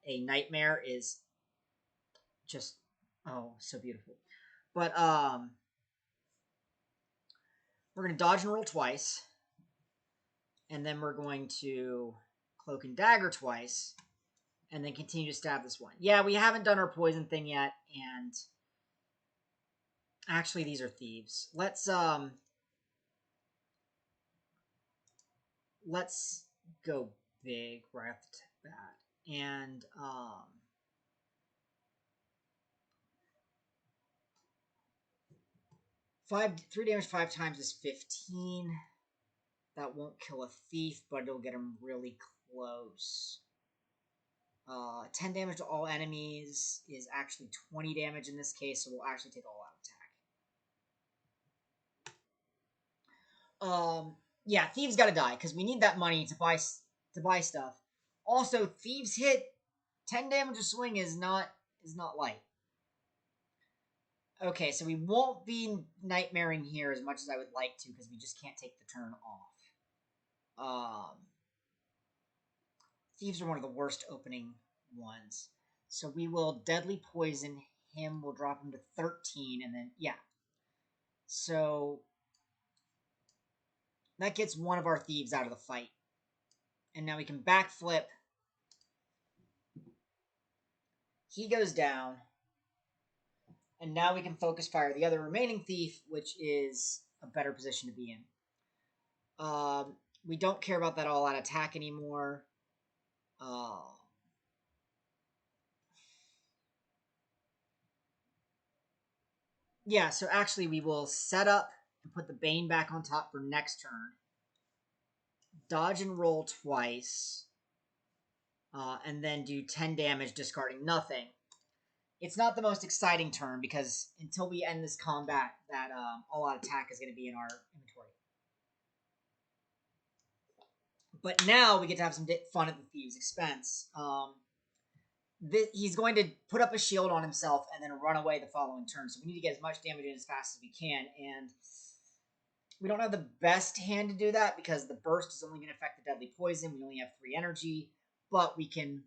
a nightmare is just... oh, so beautiful. But, we're going to dodge and roll twice. And then we're going to Cloak and Dagger twice. And then continue to stab this one. Yeah, we haven't done our poison thing yet. And actually, these are thieves. Let's go big right off the bat. And, 3 damage 5 times is 15. That won't kill a thief, but it'll get him really close. 10 damage to all enemies is actually 20 damage in this case, so we'll actually take all out attack. Yeah, thieves gotta die, because we need that money to buy stuff. Also, thieves hit 10 damage a swing is not light. Okay, so we won't be nightmaring here as much as I would like to, because we just can't take the turn off. Thieves are one of the worst opening ones. So we will Deadly Poison him. We'll drop him to 13, and then, yeah. So that gets one of our thieves out of the fight. And now we can backflip. He goes down. And now we can focus fire the other remaining thief, which is a better position to be in. We don't care about that all-out attack anymore. Yeah, so actually we will set up and put the Bane back on top for next turn. Dodge and roll twice. and then do 10 damage, discarding nothing. It's not the most exciting turn because until we end this combat, that all-out attack is going to be in our inventory. But now we get to have some fun at the Thieves' expense. He's going to put up a shield on himself and then run away the following turn. So we need to get as much damage in as fast as we can. And we don't have the best hand to do that because the burst is only going to affect the deadly poison. We only have 3 energy. But we can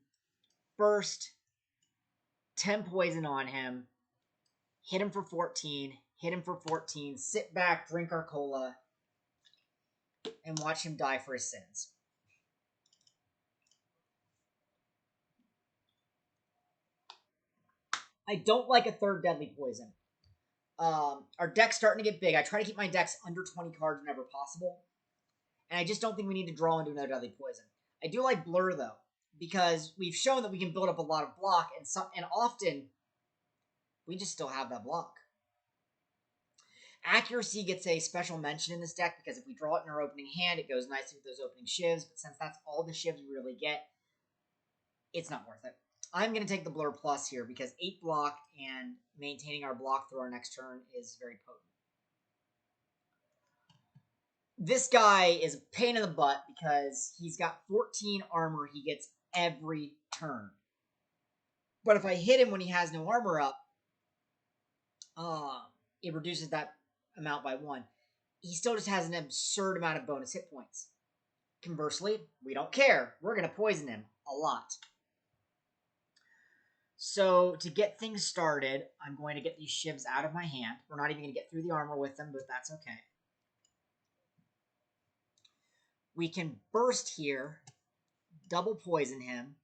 burst 10 poison on him, hit him for 14, hit him for 14, sit back, drink our cola, and watch him die for his sins. I don't like a third deadly poison. Our deck's starting to get big. I try to keep my decks under 20 cards whenever possible. And I just don't think we need to draw into another deadly poison. I do like Blur, though, because we've shown that we can build up a lot of block, and often we just still have that block. Accuracy gets a special mention in this deck because if we draw it in our opening hand, it goes nicely with those opening shivs. But since that's all the shivs we really get, it's not worth it. I'm going to take the Blur Plus here because 8 block and maintaining our block through our next turn is very potent. This guy is a pain in the butt because he's got 14 armor he gets every turn. But if I hit him when he has no armor up, it reduces that amount by 1. He still just has an absurd amount of bonus hit points. Conversely, we don't care. We're going to poison him a lot. So to get things started, I'm going to get these shivs out of my hand. We're not even going to get through the armor with them, but that's okay. We can burst here, double poison him,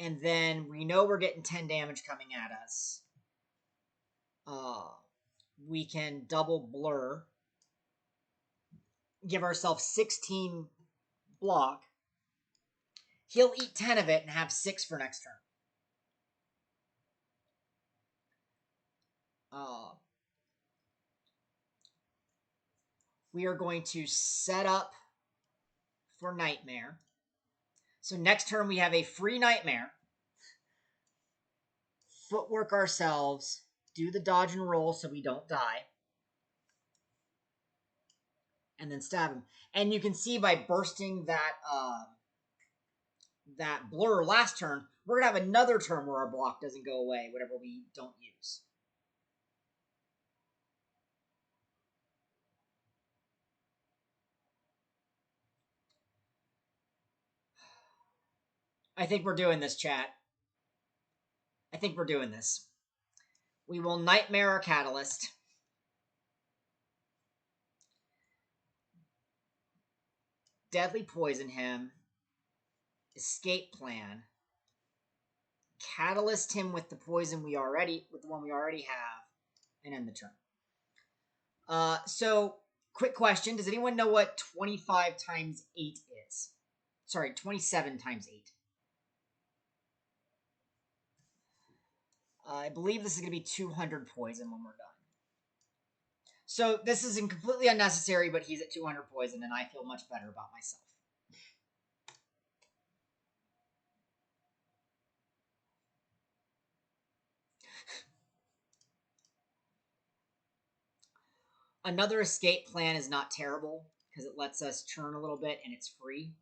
and then we know we're getting 10 damage coming at us. We can double blur, give ourselves 16 block. He'll eat 10 of it and have 6 for next turn. We are going to set up for Nightmare. So next turn we have a free Nightmare. Footwork ourselves. Do the dodge and roll so we don't die. And then stab him. And you can see by bursting that that blur last turn, we're going to have another turn where our block doesn't go away, whatever we don't use. I think we're doing this, chat. I think we're doing this. We will Nightmare our Catalyst. Deadly Poison him. Escape Plan. Catalyst him with the poison with the one we already have, and end the turn. So, quick question. Does anyone know what 25 times 8 is? Sorry, 27 times 8. I believe this is going to be 200 poison when we're done. So this is completely unnecessary, but he's at 200 poison, and I feel much better about myself. Another escape plan is not terrible, because it lets us churn a little bit, and it's free.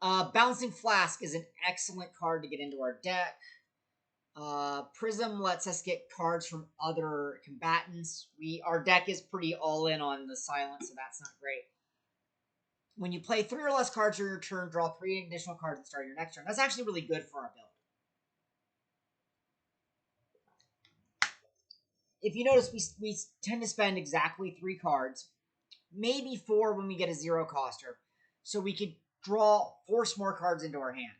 Bouncing Flask is an excellent card to get into our deck. Prism lets us get cards from other combatants. Our deck is pretty all in on the silence, so that's not great. When you play 3 or less cards for your turn, draw 3 additional cards at the start of your next turn. That's actually really good for our build. If you notice, we tend to spend exactly 3 cards, maybe 4 when we get a 0-coster, so we could force more cards into our hand.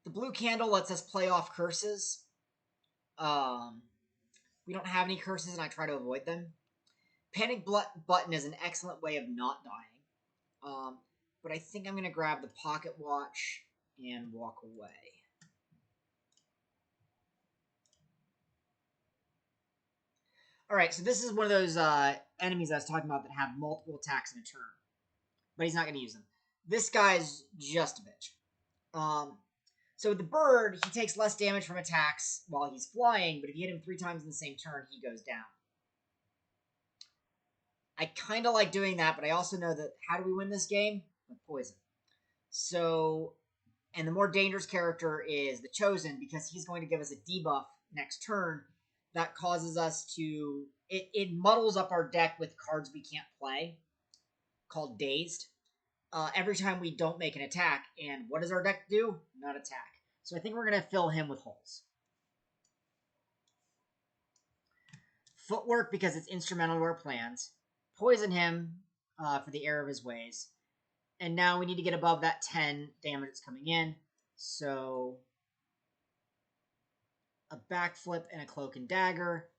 The blue candle lets us play off curses. We don't have any curses, and I try to avoid them. Panic Button is an excellent way of not dying. But I think I'm going to grab the Pocket Watch and walk away. Alright, so this is one of those enemies I was talking about that have multiple attacks in a turn. But he's not going to use them. This guy's just a bitch. So with the bird, he takes less damage from attacks while he's flying, but if you hit him 3 times in the same turn, he goes down. I kind of like doing that, but I also know that how do we win this game? With poison. So, and the more dangerous character is the Chosen, because he's going to give us a debuff next turn that causes us to... It muddles up our deck with cards we can't play, called Dazed. Every time we don't make an attack, and what does our deck do? Not attack. So I think we're going to fill him with holes. Footwork, because it's instrumental to our plans. Poison him for the error of his ways. And now we need to get above that 10 damage that's coming in. So a backflip and a cloak and dagger.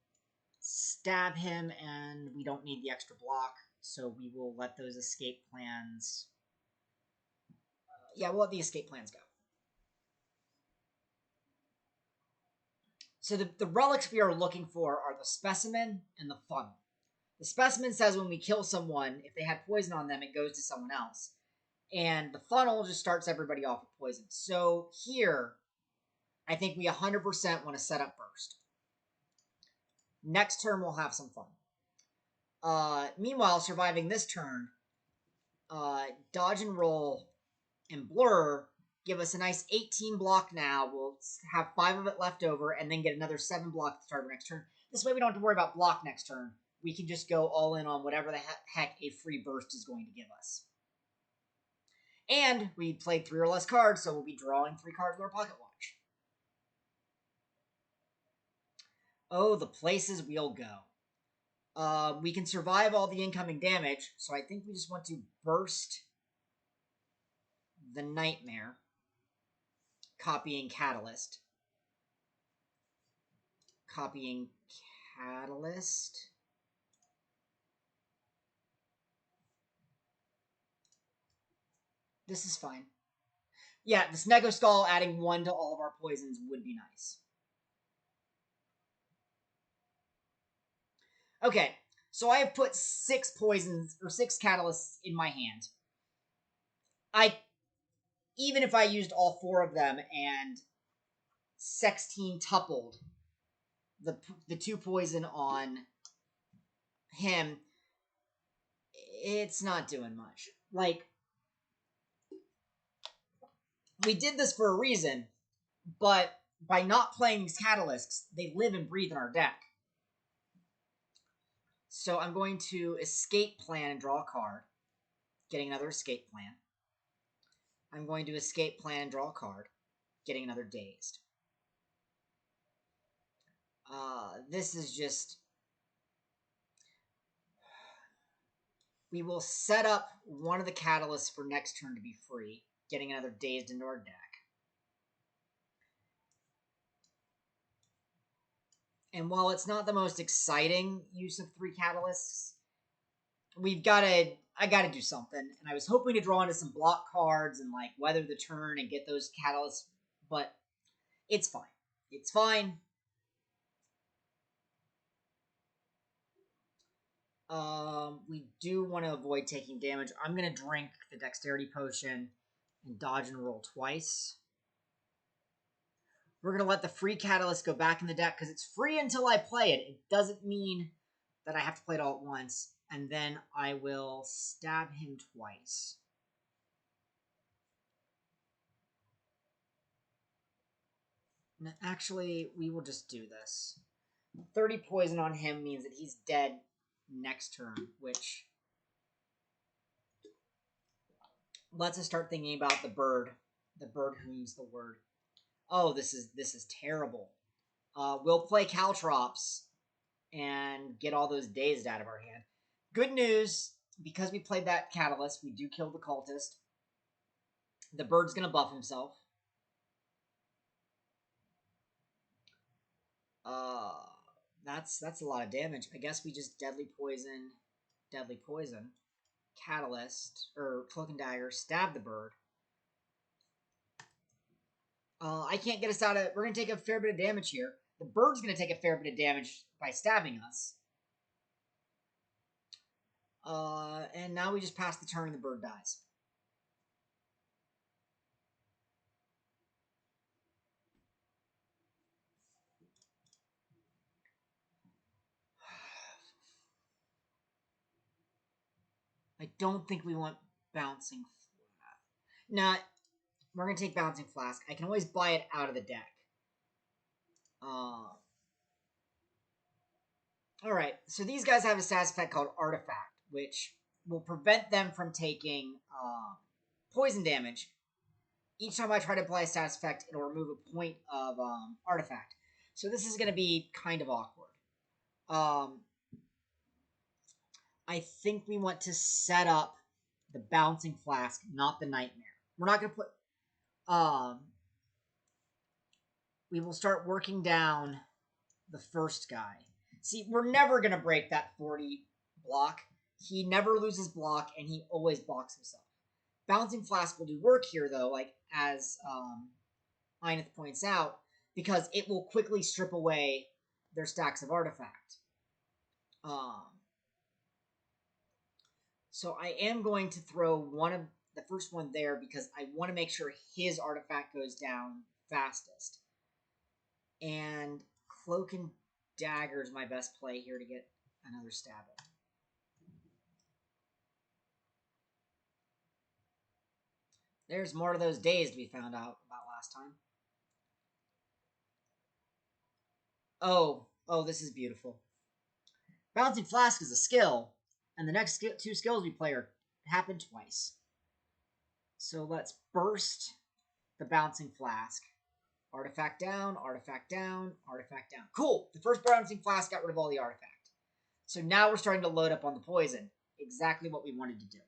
Stab him, and we don't need the extra block. So we will let those escape plans... yeah, we'll let the escape plans go. So the relics we are looking for are the specimen and the funnel. The specimen says when we kill someone, if they had poison on them, it goes to someone else. And the funnel just starts everybody off with poison. So here, I think we 100% want to set up first. Next turn, we'll have some fun. Meanwhile, surviving this turn, dodge and roll and blur give us a nice 18 block now. We'll have 5 of it left over and then get another 7 block at the start of next turn. This way we don't have to worry about block next turn. We can just go all in on whatever the heck a free burst is going to give us. And we played 3 or less cards, so we'll be drawing 3 cards with our pocket watch. Oh, the places we'll go. We can survive all the incoming damage, so I think we just want to burst the Nightmare. Copying Catalyst. Copying Catalyst. This is fine. Yeah, this Nego Skull adding 1 to all of our poisons would be nice. Okay, so I have put 6 poisons, or 6 catalysts in my hand. Even if I used all 4 of them and sexteentupled the 2 poison on him, it's not doing much. Like, we did this for a reason, but by not playing these catalysts, they live and breathe in our deck. So I'm going to escape plan and draw a card, getting another escape plan. I'm going to escape plan and draw a card, getting another dazed. This is just... we will set up one of the catalysts for next turn to be free, getting another dazed into our deck. And while it's not the most exciting use of 3 catalysts, I gotta do something. And I was hoping to draw into some block cards and like weather the turn and get those catalysts, but it's fine. It's fine. We do want to avoid taking damage. I'm gonna drink the dexterity potion and dodge and roll twice. We're going to let the free catalyst go back in the deck because it's free until I play it. It doesn't mean that I have to play it all at once. And then I will stab him twice. No, actually, we will just do this. 30 poison on him means that he's dead next turn, which lets us start thinking about the bird. The bird whom's the word. Oh, this is terrible. We'll play Caltrops and get all those dazed out of our hand. Good news, because we played that Catalyst, we do kill the cultist. The bird's going to buff himself. That's a lot of damage. I guess we just Deadly Poison, Catalyst, or Cloak and Dagger, stab the bird. I can't get us out of... we're going to take a fair bit of damage here. The bird's going to take a fair bit of damage by stabbing us. And now we just pass the turn and the bird dies. I don't think we want bouncing flask. Nah, we're going to take bouncing flask. I can always buy it out of the deck. Alright, so these guys have a status effect called Artifact, which will prevent them from taking poison damage. Each time I try to apply a status effect, it'll remove a point of Artifact. So this is going to be kind of awkward. I think we want to set up the Bouncing Flask, not the Nightmare. We're not going to put... we will start working down the first guy. See, we're never going to break that 40 block. He never loses block, and he always blocks himself. Bouncing Flask will do work here, though, like as Eineth points out, because it will quickly strip away their stacks of Artifact. So I am going to throw one of the first one there because I want to make sure his Artifact goes down fastest. And Cloak and Dagger is my best play here to get another stab at. There's more of those days we found out about last time. Oh, this is beautiful. Bouncing Flask is a skill, and the next two skills we play happen twice. So let's burst the Bouncing Flask. Artifact down, Artifact down, Artifact down. Cool! The first Bouncing Flask got rid of all the Artifact. So now we're starting to load up on the poison. Exactly what we wanted to do.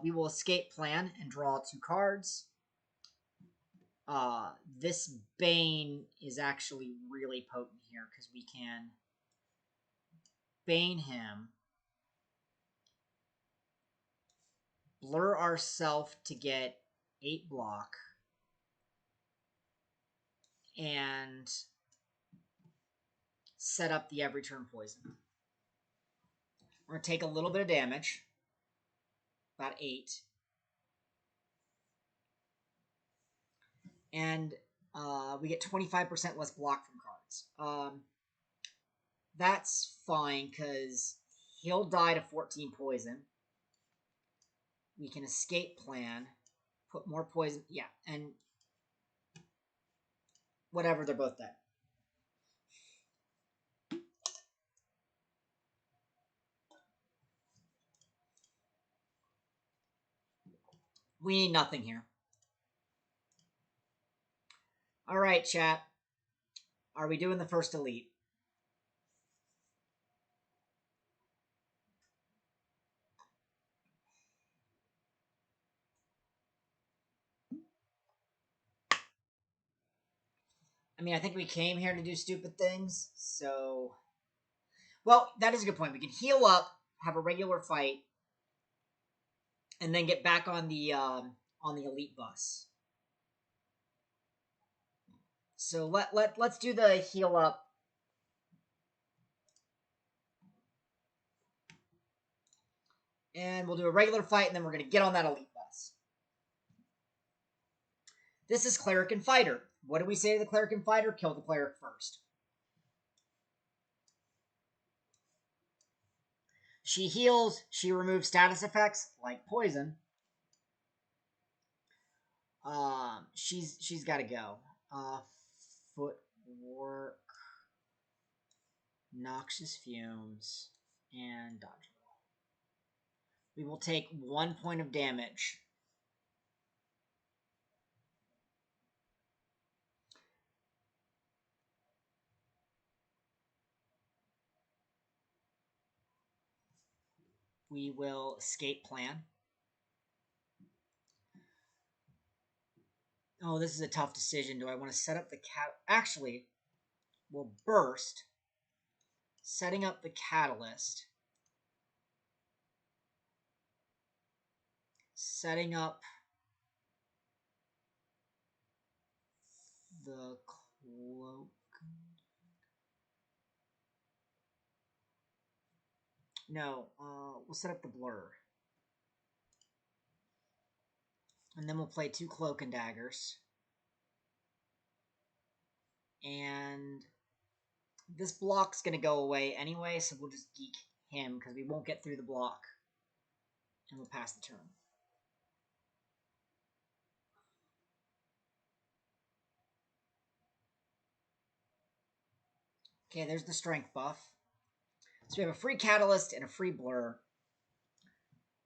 We will escape plan and draw 2 cards. This Bane is actually really potent here because we can Bane him, blur ourselves to get 8 block, and set up the every turn poison. We're going to take a little bit of damage, about 8. And we get 25% less block from cards. That's fine, because he'll die to 14 poison. We can escape plan, put more poison. Yeah, and whatever, they're both dead. We need nothing here. All right, chat. Are we doing the first elite? I mean, I think we came here to do stupid things, so... Well, that is a good point. We can heal up, have a regular fight, and then get back on the elite bus. So let's do the heal up. And we'll do a regular fight, and then we're going to get on that elite bus. This is Cleric and Fighter. What do we say to the Cleric and Fighter? Kill the Cleric first. She heals. She removes status effects, like poison. She's got to go. Footwork, Noxious Fumes, and Dodge Roll. We will take 1 point of damage. We will escape plan. Oh, this is a tough decision. Do I want to set up the cat? Actually, we'll burst. Setting up the catalyst. Setting up the cloak. No, we'll set up the blur. And then we'll play 2 Cloak and Daggers. And this block's going to go away anyway, so we'll just geek him, because we won't get through the block. And we'll pass the turn. Okay, there's the strength buff. So we have a free catalyst and a free blur.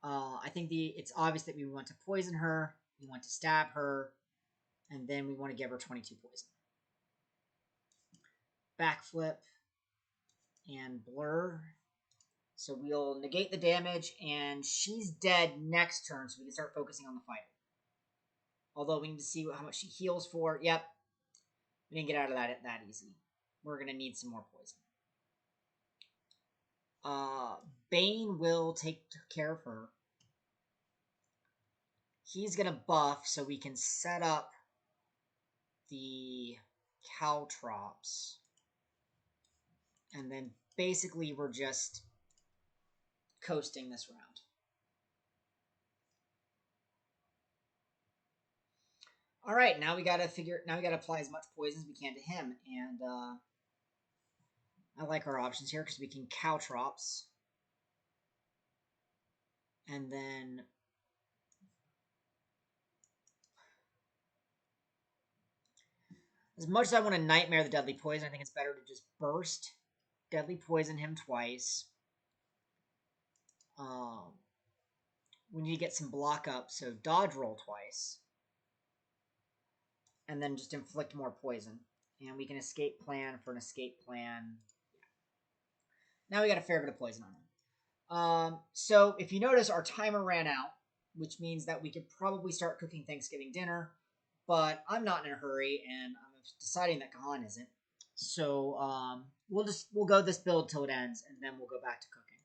I think it's obvious that we want to poison her, we want to stab her, and then we want to give her 22 poison. Backflip and blur. So we'll negate the damage, and she's dead next turn, so we can start focusing on the fighter. Although we need to see how much she heals for. Yep, we didn't get out of that easy. We're going to need some more poison. Bane will take care of her. He's going to buff so we can set up the caltrops. And then basically we're just coasting this round. All right, now we gotta apply as much poison as we can to him, and I like our options here because we can caltrops, and then as much as I want to nightmare the deadly poison, I think it's better to just burst, deadly poison him twice. We need to get some block up, so dodge roll twice, and then just inflict more poison. And we can escape plan for an escape plan. Now we got a fair bit of poison on him. So if you notice, our timer ran out, which means that we could probably start cooking Thanksgiving dinner, but I'm not in a hurry, and I'm deciding that Kahan isn't. So we'll go this build till it ends, and then we'll go back to cooking.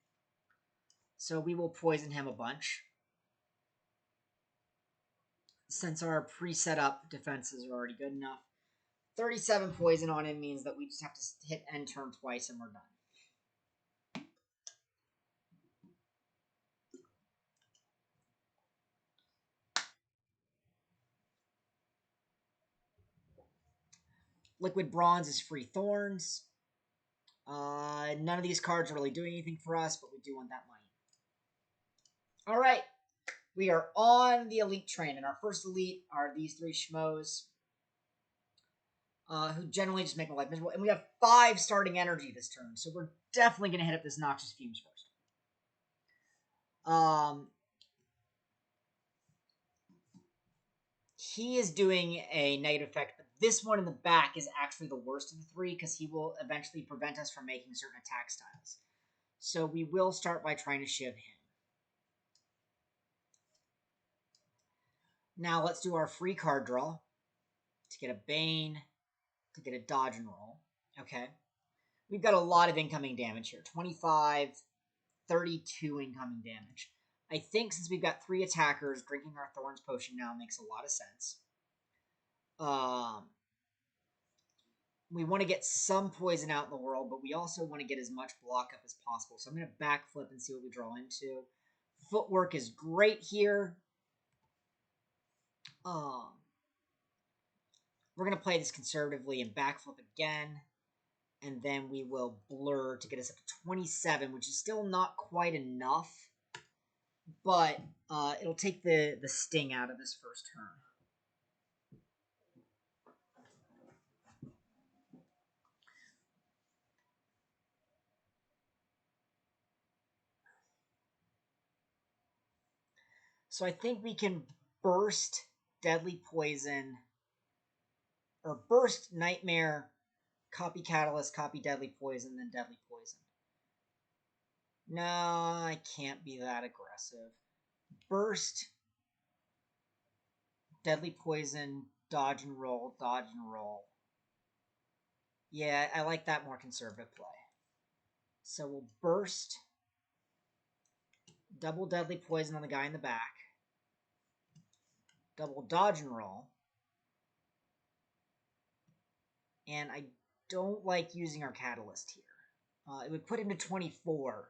So we will poison him a bunch. Since our pre-set up defenses are already good enough. 37 poison on him means that we just have to hit end turn twice and we're done. Liquid Bronze is free Thorns. None of these cards are really doing anything for us, but we do want that money. All right. We are on the elite train, and our first elite are these 3 schmoes who generally just make my life miserable. And we have 5 starting energy this turn, so we're definitely going to hit up this Noxious Fumes first. He is doing a negative effect, but this one in the back is actually the worst of the 3 because he will eventually prevent us from making certain attack styles. So we will start by trying to shiv him. Now let's do our free card draw to get a Bane, to get a dodge and roll. Okay. We've got a lot of incoming damage here. 25, 32 incoming damage. I think since we've got 3 attackers, drinking our Thorns Potion now makes a lot of sense. We want to get some poison out in the world, but we also want to get as much block up as possible. So I'm going to backflip and see what we draw into. Footwork is great here. We're going to play this conservatively and backflip again. And then we will blur to get us up to 27, which is still not quite enough. But it'll take the sting out of this first turn. So I think we can burst Deadly Poison, or burst Nightmare, copy Catalyst, copy Deadly Poison, then Deadly Poison. No, I can't be that aggressive. Burst, Deadly Poison, dodge and roll, dodge and roll. Yeah, I like that more conservative play. So we'll burst, double Deadly Poison on the guy in the back, double dodge and roll, and I don't like using our Catalyst here. It would put him to 24.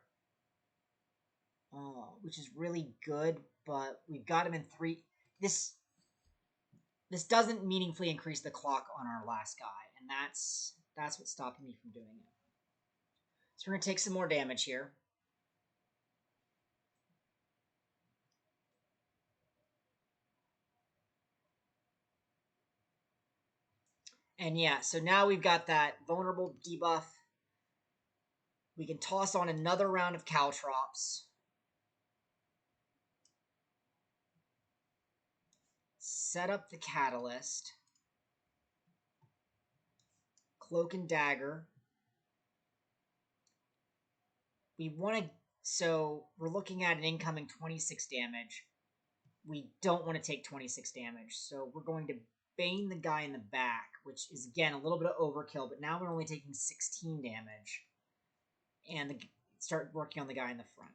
which is really good, but we've got him in 3. This doesn't meaningfully increase the clock on our last guy, and that's what's stopping me from doing it. So we're going to take some more damage here. And yeah, so now we've got that vulnerable debuff. We can toss on another round of Caltrops. Set up the Catalyst. Cloak and Dagger. We want to... So we're looking at an incoming 26 damage. We don't want to take 26 damage. So we're going to Bane the guy in the back, which is, again, a little bit of overkill, but now we're only taking 16 damage. And start working on the guy in the front.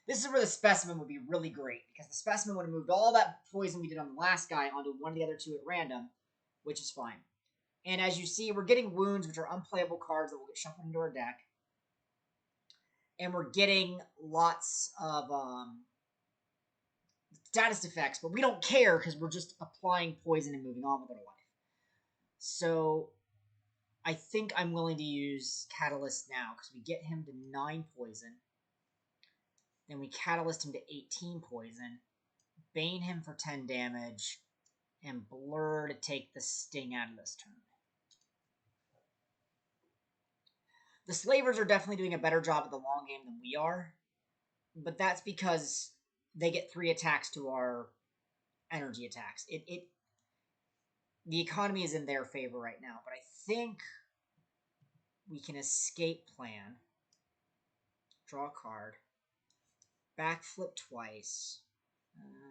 This is where the Specimen would be really great, because the Specimen would have moved all that poison we did on the last guy onto one of the other two at random, which is fine. And as you see, we're getting wounds, which are unplayable cards that will get shuffled into our deck. And we're getting lots of status effects, but we don't care because we're just applying poison and moving on with our life. So I think I'm willing to use Catalyst now because we get him to 9 poison. Then we Catalyst him to 18 poison. Bane him for 10 damage. And Blur to take the sting out of this turn. The Slavers are definitely doing a better job at the long game than we are. But that's because they get 3 attacks to our energy attacks. The economy is in their favor right now. But I think we can escape plan. Draw a card. Backflip twice.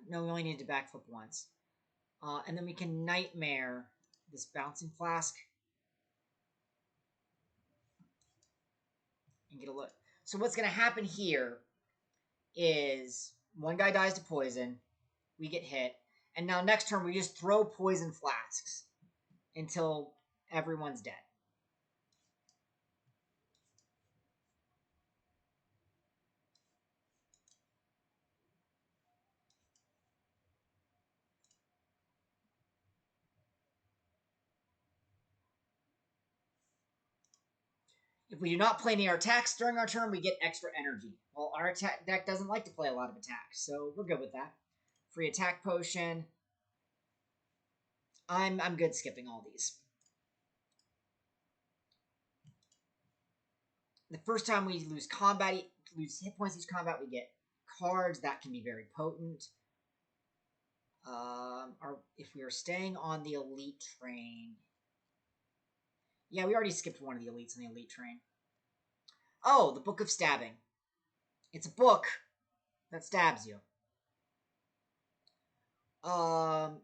No, we only need to backflip once. And then we can Nightmare this Bouncing Flask. And get a look. So what's going to happen here is one guy dies to poison. We get hit. And now next turn we just throw poison flasks until everyone's dead. If we do not play any attacks during our turn, we get extra energy. Well, our attack deck doesn't like to play a lot of attacks, so we're good with that. Free attack potion. I'm good skipping all these. The first time we lose hit points each combat, we get cards. That can be very potent. If we are staying on the elite train... Yeah, we already skipped one of the elites on the elite train. Oh, the Book of Stabbing. It's a book that stabs you. 5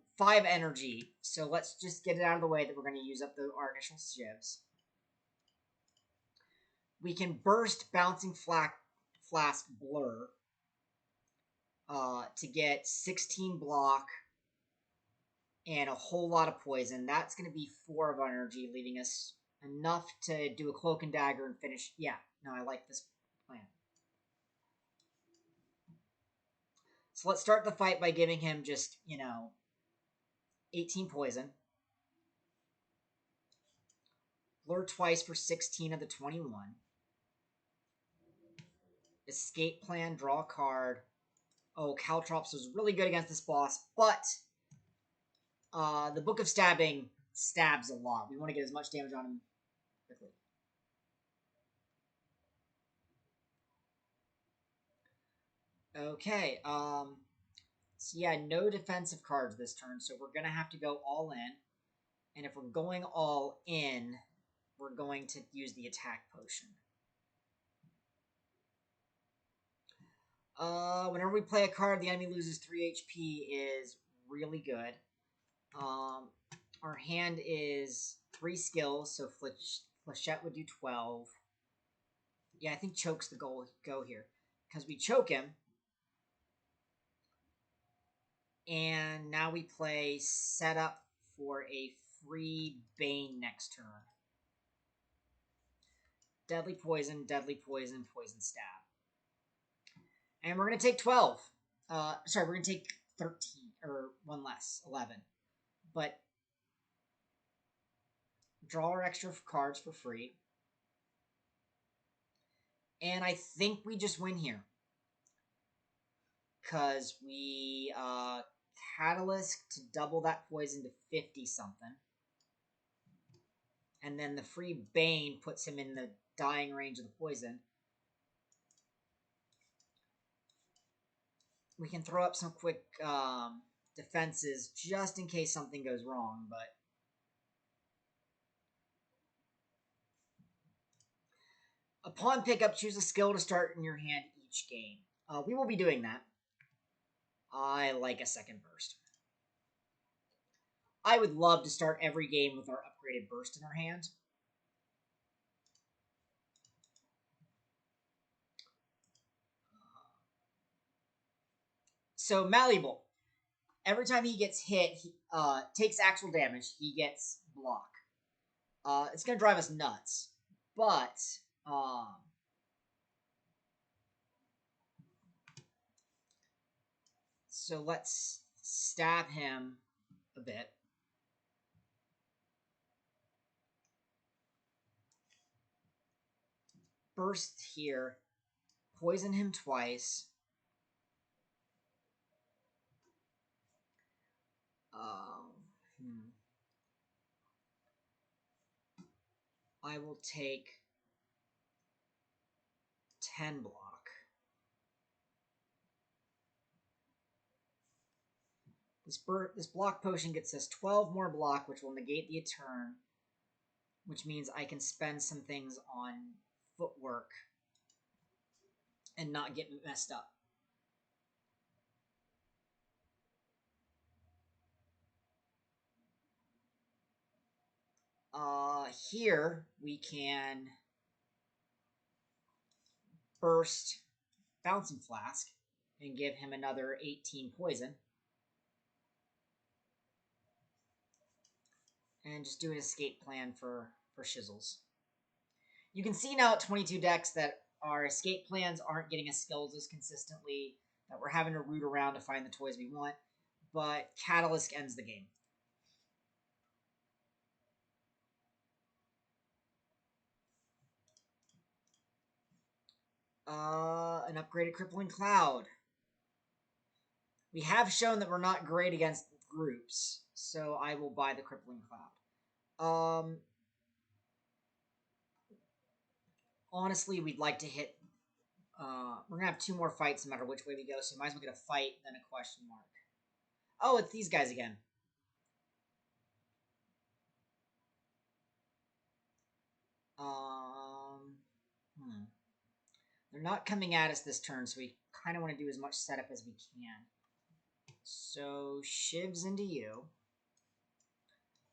energy. So let's just get it out of the way that we're going to use up our initial shivs. We can burst Bouncing Flask Blur to get 16 block and a whole lot of poison. That's going to be 4 of our energy, leaving us enough to do a Cloak and Dagger and finish. Yeah, no, I like this plan. So let's start the fight by giving him just, 18 poison. Blur twice for 16 of the 21. Escape plan, draw a card. Oh, Caltrops was really good against this boss, but the Book of Stabbing stabs a lot. We want to get as much damage on him quickly. Okay, so yeah, no defensive cards this turn, so we're going to have to go all in. And if we're going all in, we're going to use the attack potion. Whenever we play a card, the enemy loses 3 HP is really good. Our hand is 3 skills, so Flechette would do 12. Yeah, I think choke's the go here. Because we choke him. And now we play setup for a free Bane next turn. Deadly Poison, Poison Stab. And we're going to take 12. Sorry, we're going to take 13, or one less, 11. But draw our extra cards for free. And I think we just win here. Because we Catalyst to double that poison to 50-something. And then the free Bane puts him in the dying range of the poison. We can throw up some quick defenses just in case something goes wrong, but upon pickup, choose a skill to start in your hand each game. We will be doing that. I like a second burst. I would love to start every game with our upgraded burst in our hand. So Malleable, every time he gets hit, he takes actual damage. He gets block. It's gonna drive us nuts, but so let's stab him a bit. Burst here, poison him twice. I will take 10 block. This block potion gets us 12 more block, which will negate the turn, which means I can spend some things on footwork and not get messed up. Here we can burst Bouncing Flask and give him another 18 poison. And just do an escape plan for shizzles. You can see now at 22 decks that our escape plans aren't getting us skills as consistently, that we're having to root around to find the toys we want, but Catalyst ends the game. An upgraded Crippling Cloud. We have shown that we're not great against groups, so I will buy the Crippling Cloud. Honestly, we'd like to hit... we're going to have 2 more fights no matter which way we go, so we might as well get a fight, then a question mark. Oh, it's these guys again. They're not coming at us this turn, so we kind of want to do as much setup as we can. So, Shivs into you.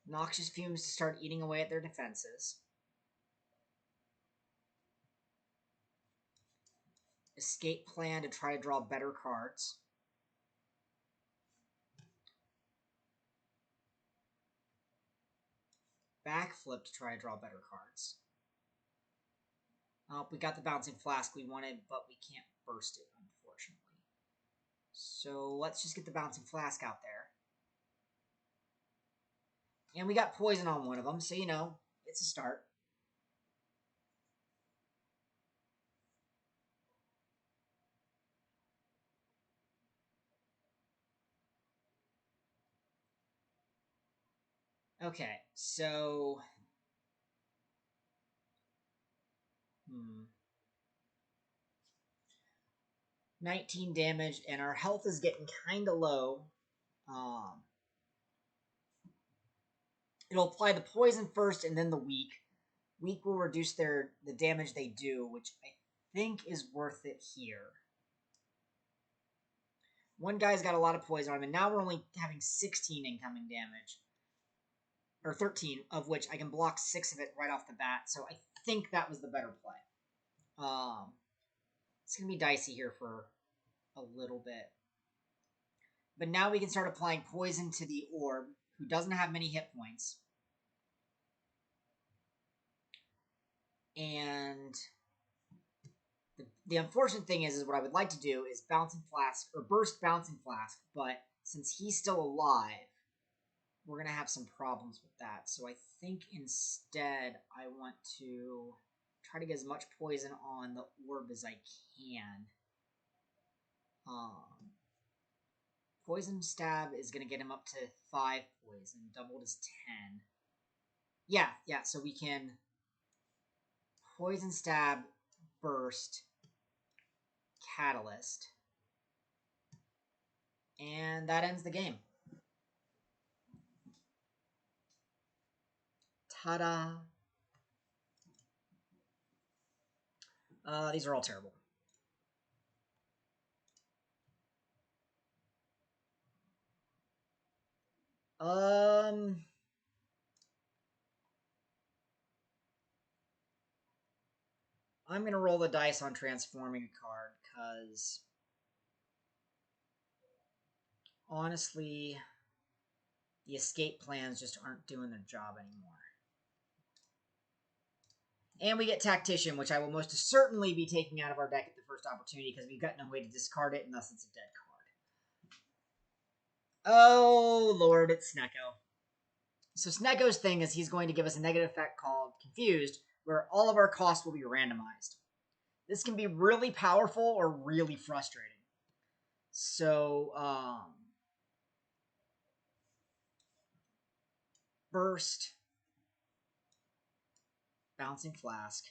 Noxious Fumes to start eating away at their defenses. Escape Plan to try to draw better cards. Backflip to try to draw better cards. We got the Bouncing Flask we wanted, but we can't burst it, unfortunately. So let's just get the Bouncing Flask out there. And we got poison on one of them, so, you know, it's a start. Okay, so... 19 damage, and our health is getting kind of low. It'll apply the poison first and then the weak. Weak will reduce the damage they do, which I think is worth it here. One guy's got a lot of poison on him, and now we're only having 16 incoming damage. Or 13, of which I can block 6 of it right off the bat, so I think that was the better play. It's going to be dicey here for a little bit. But now we can start applying poison to the orb, who doesn't have many hit points. And the unfortunate thing is what I would like to do is Bouncing Flask or Burst Bouncing Flask, but since he's still alive, we're gonna have some problems with that. So I think instead I want to try to get as much poison on the orb as I can. Poison Stab is gonna get him up to 5 poison, doubled is 10. Yeah, so we can Poison Stab, Burst, Catalyst, and that ends the game. Ta-da! These are all terrible. I'm going to roll the dice on transforming a card, because honestly, the escape plans just aren't doing their job anymore. And we get Tactician, which I will most certainly be taking out of our deck at the first opportunity, because we've got no way to discard it unless it's a dead card. Oh, Lord, it's Snecko. So Snecko's thing is he's going to give us a negative effect called Confused, where all of our costs will be randomized. This can be really powerful or really frustrating. So, Burst, Bouncing Flask,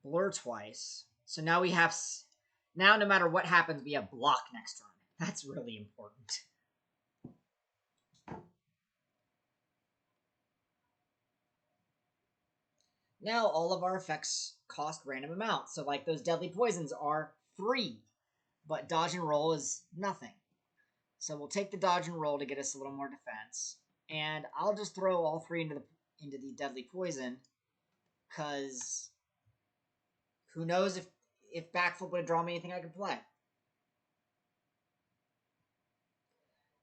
Blur twice. So now we have, now no matter what happens, we have Block next turn. That's really important. Now all of our effects cost random amounts. So like those deadly poisons are free, but dodge and roll is nothing. So we'll take the dodge and roll to get us a little more defense. And I'll just throw all 3 into the deadly poison, because who knows if backflip would draw me anything I could play.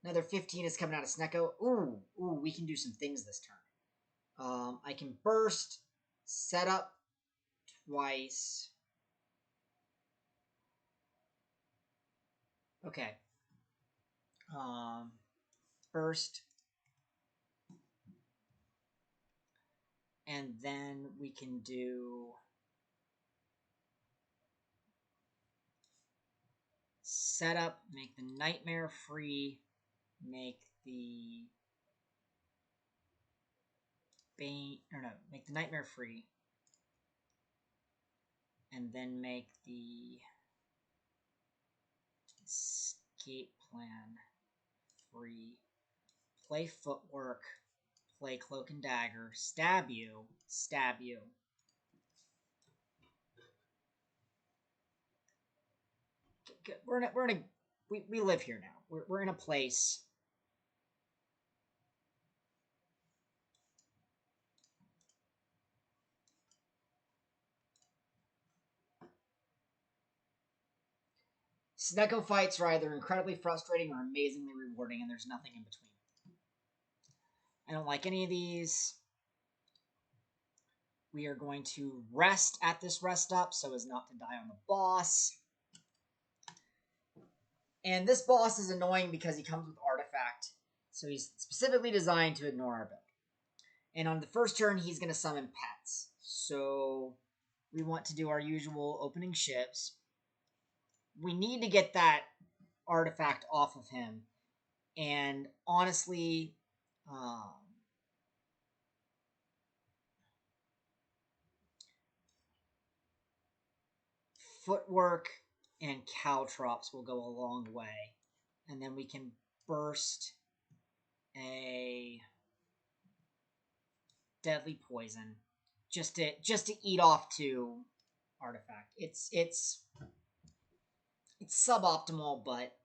Another 15 is coming out of Snecko. Ooh, we can do some things this turn. I can burst, set up twice. Okay. Burst. And then we can do setup, make the Nightmare free, make the Bane, or no, make the Nightmare free, and then make the Escape Plan free, play Footwork, play Cloak and Dagger, stab you. We live here now. We're in a place. Snecko fights are either incredibly frustrating or amazingly rewarding, and there's nothing in between. I don't like any of these. We are going to rest at this rest up so as not to die on the boss. And this boss is annoying because he comes with Artifact, so he's specifically designed to ignore our build. And on the first turn, he's going to summon pets. So we want to do our usual opening shivs. We need to get that Artifact off of him. And honestly, Footwork and Caltrops will go a long way. And then we can burst a deadly poison just to eat off 2 Artifact. It's suboptimal, but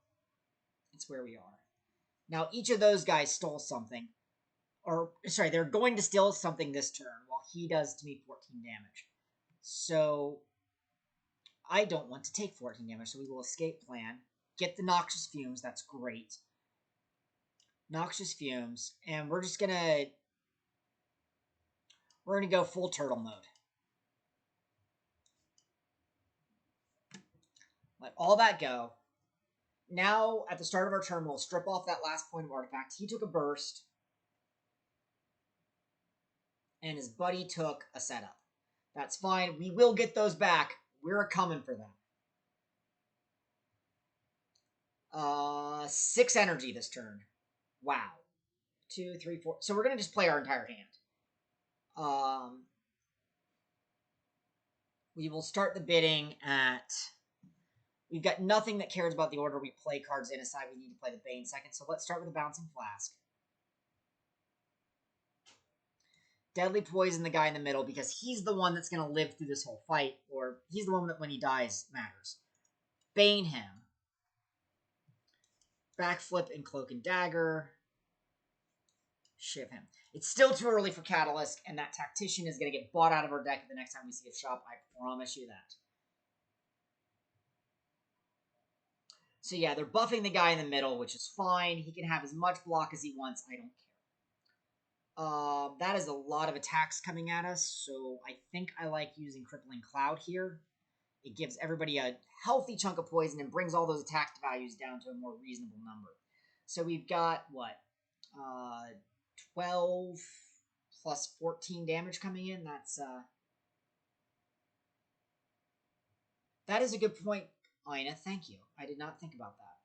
it's where we are. Now each of those guys stole something. Or sorry, they're going to steal something this turn, while he does to me 14 damage. So I don't want to take 14 damage, so we will escape plan. Get the Noxious Fumes, that's great. Noxious Fumes, and we're just gonna We're going to go full turtle mode. Let all that go. Now, at the start of our turn, we'll strip off that last point of artifact. He took a burst, and his buddy took a setup. That's fine. We will get those back. We're coming for them. 6 energy this turn. Wow. 2, 3, 4. So we're going to just play our entire hand. We will start the bidding at... We've got nothing that cares about the order we play cards in aside. We need to play the Bane second. So let's start with the Bouncing Flask. Deadly Poison the guy in the middle because he's the one that's going to live through this whole fight. Or he's the one that when he dies matters. Bane him. Backflip and Cloak and Dagger. Shiv him. It's still too early for Catalyst, and that Tactician is going to get bought out of our deck the next time we see a shop. I promise you that. So yeah, they're buffing the guy in the middle, which is fine. He can have as much block as he wants. I don't care. That is a lot of attacks coming at us, so I think I like using Crippling Cloud here. It gives everybody a healthy chunk of poison and brings all those attack values down to a more reasonable number. So we've got, what, 12 plus 14 damage coming in. That is a good point, Ina. Thank you. I did not think about that.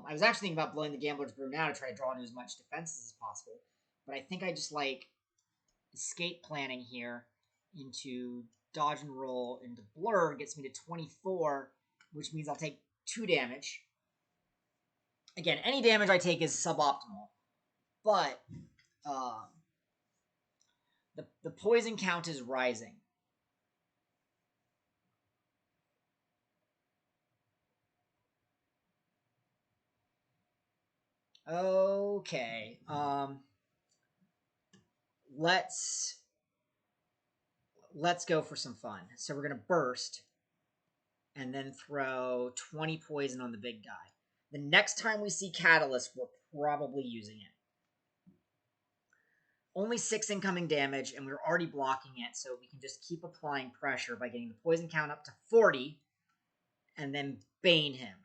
I was actually thinking about blowing the Gambler's Brew now to try to draw into as much defenses as possible. But I think I just like escape planning here into dodge and roll into blur. Gets me to 24, which means I'll take 2 damage. Again, any damage I take is suboptimal. But the poison count is rising. Okay. Let's go for some fun. So we're gonna burst and then throw 20 poison on the big guy. The next time we see Catalyst, we're probably using it. Only 6 incoming damage, and we're already blocking it, so we can just keep applying pressure by getting the poison count up to 40, and then Bane him.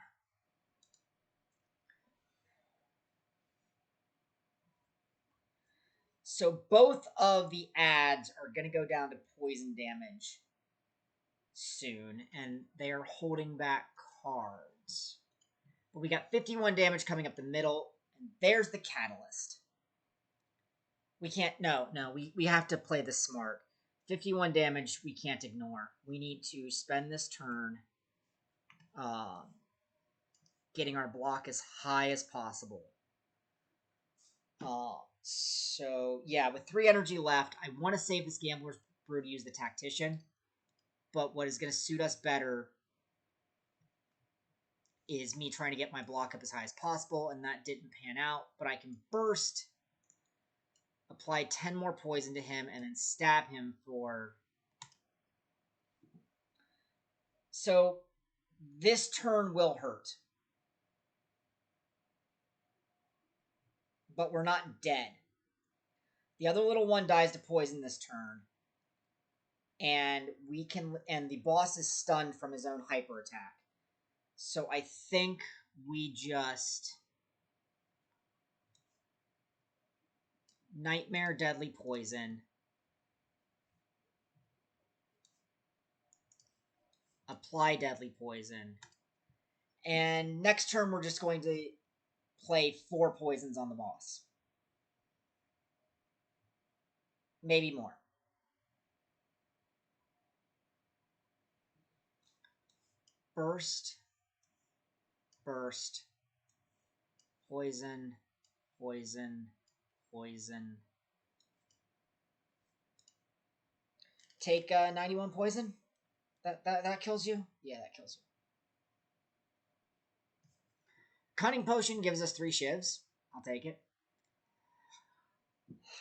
So both of the ads are going to go down to poison damage soon, and they are holding back cards. But we got 51 damage coming up the middle, and there's the Catalyst. We can't, no, we have to play this smart. 51 damage we can't ignore. We need to spend this turn getting our block as high as possible. So, yeah, with 3 energy left, I want to save this Gambler's Brew to use the Tactician. But what is going to suit us better is me trying to get my block up as high as possible, and that didn't pan out. But I can burst, apply 10 more poison to him, and then stab him for... So, this turn will hurt. But we're not dead. The other little one dies to poison this turn. And the boss is stunned from his own hyper attack. So I think we just Nightmare Deadly Poison. Apply Deadly Poison. And next turn we're just going to play 4 poisons on the boss. Maybe more. Burst. Burst. Poison. Poison. Poison. Take 91 poison? That kills you? Yeah, that kills you. Cunning Potion gives us 3 shivs. I'll take it.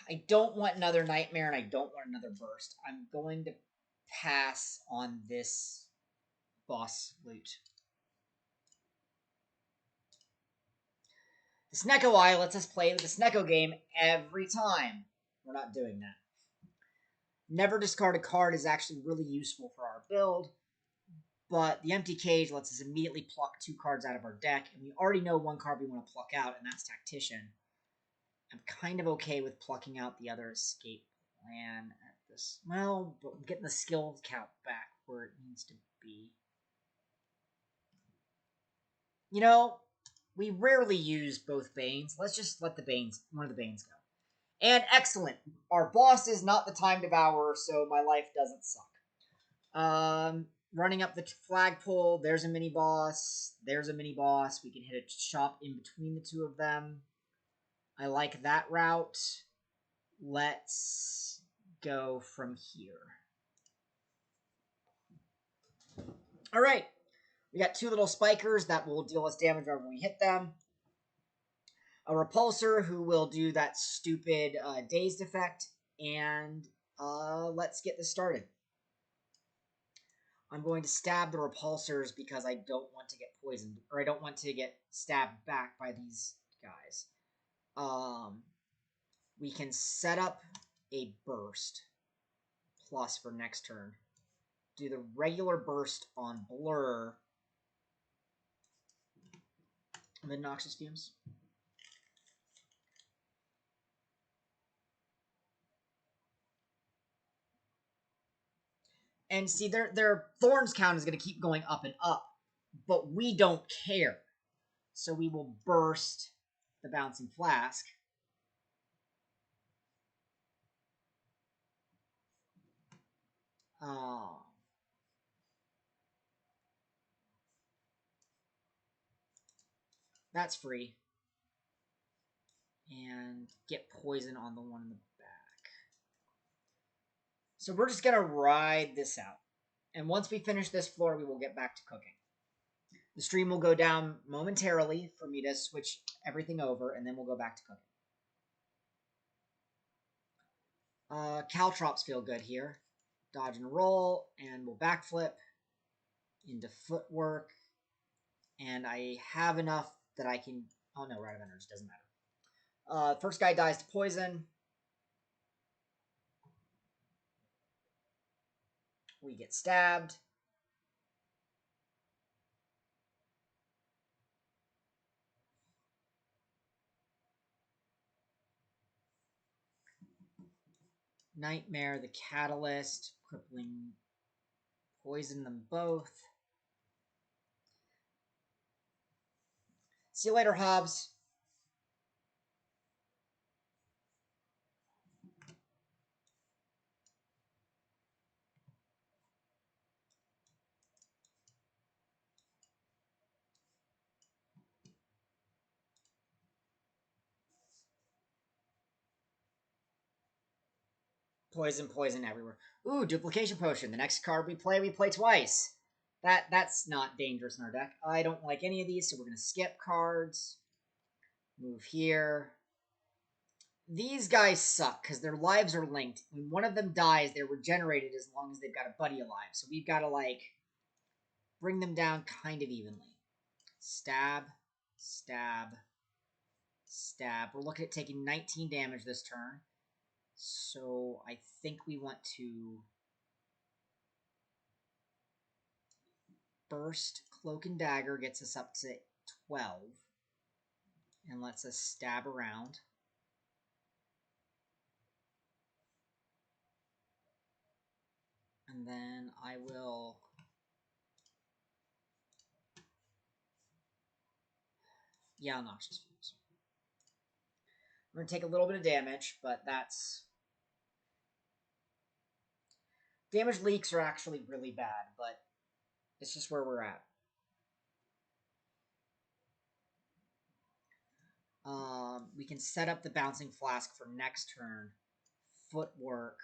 I don't want another Nightmare, and I don't want another Burst. I'm going to pass on this boss loot. The Snecko Eye lets us play the Snecko game every time. We're not doing that. Never discard a card is actually really useful for our build, but the empty cage lets us immediately pluck 2 cards out of our deck, and we already know 1 card we want to pluck out, and that's Tactician. I'm kind of okay with plucking out the other escape plan at this. Well, but getting the skill count back where it needs to be. You know, we rarely use both Banes. Let's just let one of the Banes go. And excellent. Our boss is not the Time Devourer, so my life doesn't suck. Running up the flagpole, there's a mini boss. There's a mini boss. We can hit a shop in between the 2 of them. I like that route. Let's go from here. All right. We got 2 little spikers that will deal us damage when we hit them. A repulsor who will do that stupid dazed effect. And let's get this started. I'm going to stab the repulsors because I don't want to get poisoned, or I don't want to get stabbed back by these guys. We can set up a burst plus for next turn. Do the regular burst on Blur. And then Noxious Fumes. And see, their Thorns count is going to keep going up and up, but we don't care. So we will burst the Bouncing Flask. That's free. And get poison on the one in the back. So we're just going to ride this out. And once we finish this floor, we will get back to cooking. The stream will go down momentarily for me to switch everything over, and then we'll go back to cooking. Caltrops feel good here. Dodge and roll, and we'll backflip into footwork. And I have enough that I can... Oh no, Rite of Energy, doesn't matter. First guy dies to poison. We get stabbed. Nightmare, the Catalyst, crippling, poison them both. See you later, Hobbs. Poison, poison everywhere. Ooh, duplication potion. The next card we play twice. That's not dangerous in our deck. I don't like any of these, so we're going to skip cards. Move here. These guys suck because their lives are linked. When one of them dies, they're regenerated as long as they've got a buddy alive. So we've got to, like, bring them down kind of evenly. Stab, stab, stab. We're looking at taking 19 damage this turn. So I think we want to burst. Cloak and Dagger gets us up to 12 and lets us stab around. And then I will... Yeah, Noxious Fumes. We're going to take a little bit of damage, but that's... Damage leaks are actually really bad, but it's just where we're at. We can set up the Bouncing Flask for next turn. Footwork.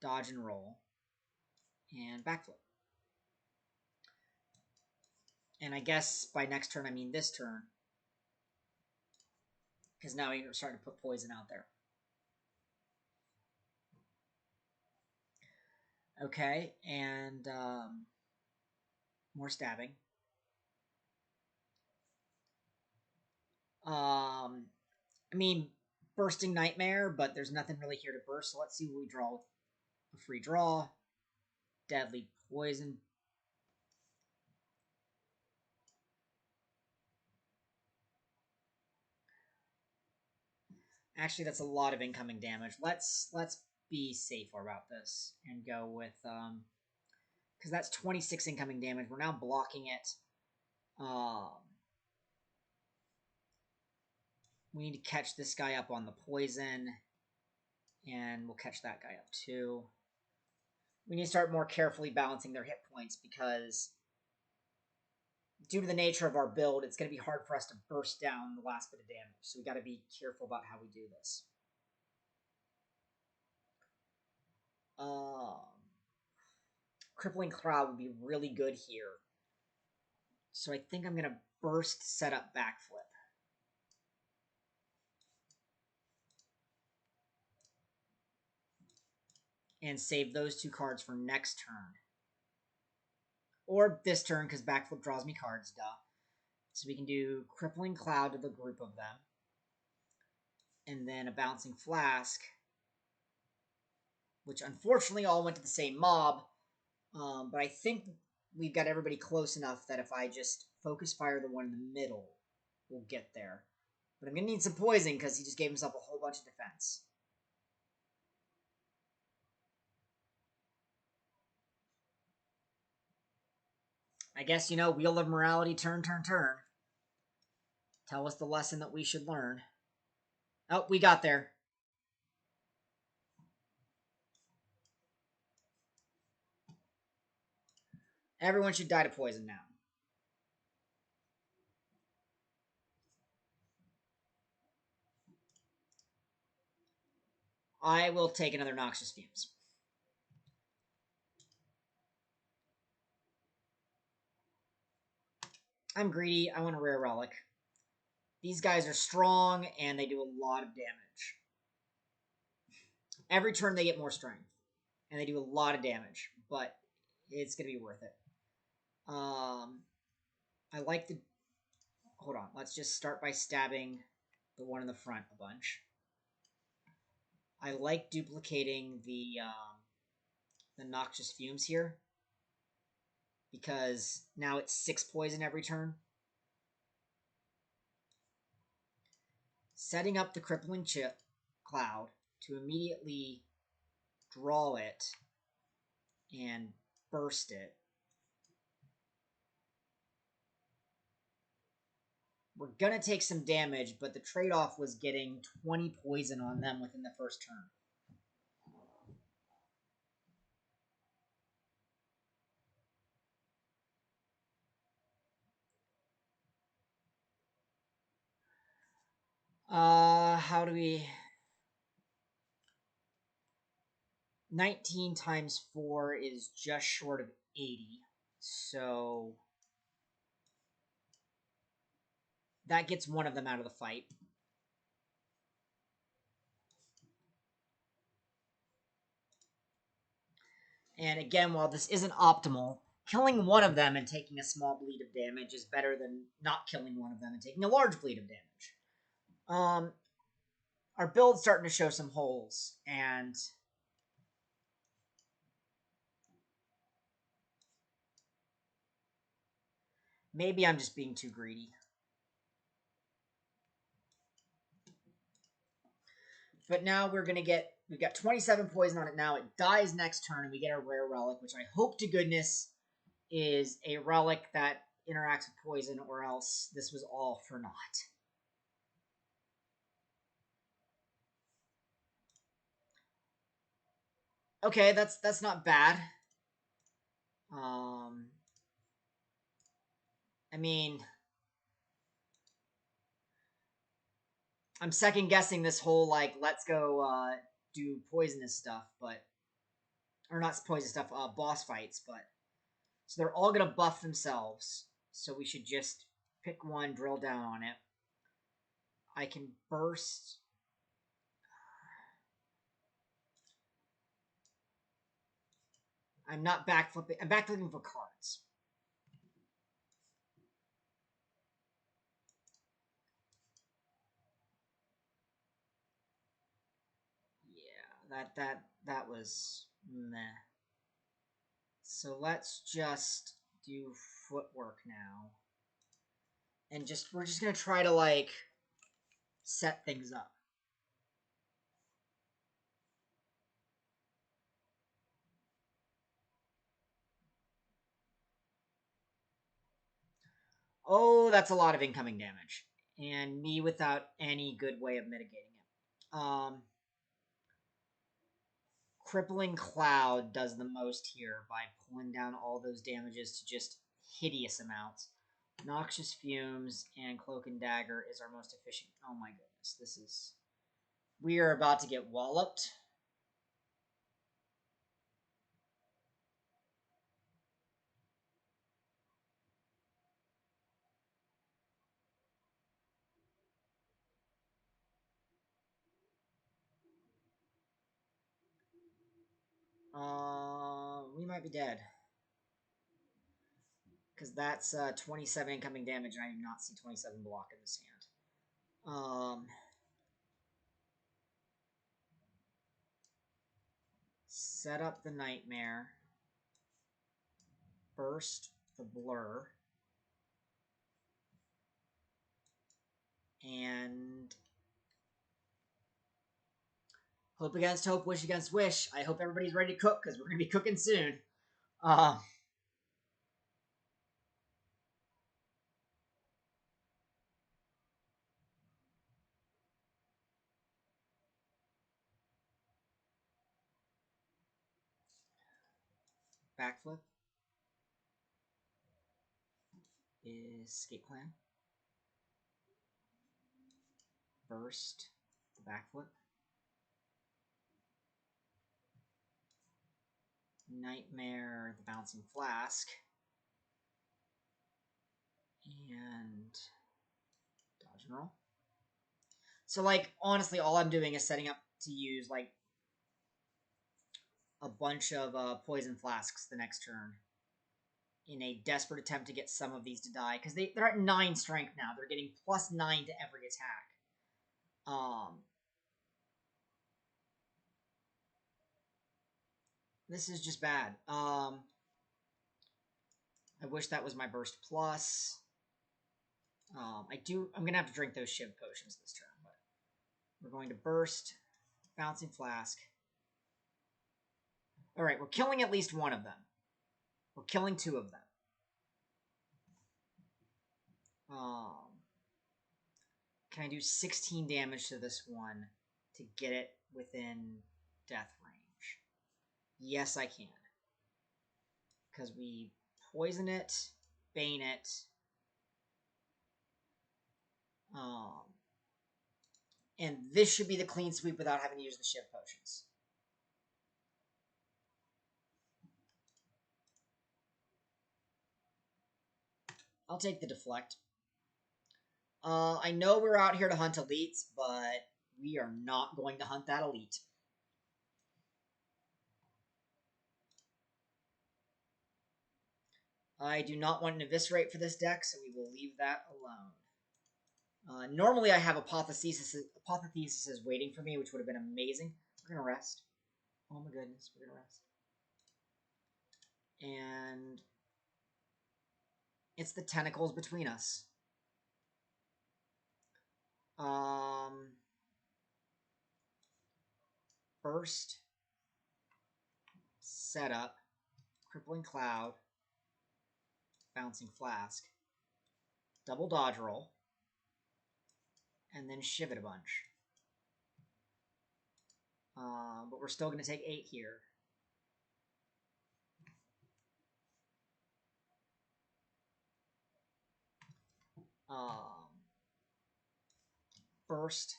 Dodge and roll. And backflip. And I guess by next turn, I mean this turn. Because now we're starting to put poison out there. Okay, and more stabbing. I mean, Bursting Nightmare, but there's nothing really here to burst, so let's see what we draw with a free draw. Deadly Poison. Actually, that's a lot of incoming damage. Let's be safer about this and go with because that's 26 incoming damage. We're now blocking it. We need to catch this guy up on the poison, and we'll catch that guy up too. We need to start more carefully balancing their hit points because due to the nature of our build, it's going to be hard for us to burst down the last bit of damage. So we got to be careful about how we do this. Crippling Cloud would be really good here. So I think I'm going to burst, set up, backflip. And save those two cards for next turn. Or this turn, because backflip draws me cards, duh. So we can do Crippling Cloud to the group of them. And then a Bouncing Flask, which unfortunately all went to the same mob. But I think we've got everybody close enough that if I just focus fire the one in the middle, we'll get there. But I'm going to need some poison because he just gave himself a whole bunch of defense. I guess, Wheel of Morality, turn, turn, turn. Tell us the lesson that we should learn. Oh, we got there. Everyone should die to poison now. I will take another Noxious Fumes. I'm greedy. I want a rare relic. These guys are strong, and they do a lot of damage. Every turn they get more strength, and they do a lot of damage, but it's going to be worth it. I like the... Hold on. Let's just start by stabbing the one in the front a bunch. I like duplicating the Noxious Fumes here, because now it's 6 poison every turn. Setting up the Crippling Cloud to immediately draw it and burst it. We're going to take some damage, but the trade-off was getting 20 poison on them within the first turn. How do we... 19 times 4 is just short of 80. So that gets one of them out of the fight. And again, while this isn't optimal, killing one of them and taking a small bleed of damage is better than not killing one of them and taking a large bleed of damage. Our build's starting to show some holes, and maybe I'm just being too greedy. But now we're going to get... We've got 27 poison on it now. It dies next turn, and we get a rare relic, which I hope to goodness is a relic that interacts with poison, or else this was all for naught. Okay, that's not bad. I mean... I'm second guessing this whole, like, let's go do poisonous stuff, but... Or not poison stuff, boss fights, but... So they're all going to buff themselves. So we should just pick one, drill down on it. I can burst... I'm not backflipping. I'm backflipping for cards. That was meh. So let's just do footwork now. And we're just gonna try to like set things up. Oh, that's a lot of incoming damage. And me without any good way of mitigating it. Crippling Cloud does the most here by pulling down all those damages to just hideous amounts. Noxious Fumes and Cloak and Dagger is our most efficient. Oh my goodness, this is... We are about to get walloped. We might be dead. Because that's 27 incoming damage, and I do not see 27 block in this hand. Set up the Nightmare. Burst the Blur. And hope against hope, wish against wish. I hope everybody's ready to cook, because we're going to be cooking soon. Backflip. Escape plan. Burst the backflip. Nightmare the bouncing flask. And dodge and roll. So, like, honestly, all I'm doing is setting up to use, like, a bunch of poison flasks the next turn in a desperate attempt to get some of these to die, because they're at 9 strength now. They're getting +9 to every attack. This is just bad. I wish that was my burst plus. I'm gonna have to drink those Shiv potions this turn, but we're going to burst, bouncing flask. All right, we're killing at least one of them. We're killing 2 of them. Can I do 16 damage to this one to get it within death range? Yes, I can. Because we poison it, bane it. And this should be the clean sweep without having to use the Shiv potions. I'll take the deflect. I know we're out here to hunt elites, but we are not going to hunt that elite. I do not want an eviscerate for this deck, so we will leave that alone. Normally I have Apotheosis is waiting for me, which would have been amazing. We're going to rest. Oh my goodness, we're going to rest. And it's the tentacles between us. Burst. Setup. Crippling Cloud. Bouncing Flask. Double dodge roll. And then shiv it a bunch. But we're still going to take 8 here. Burst.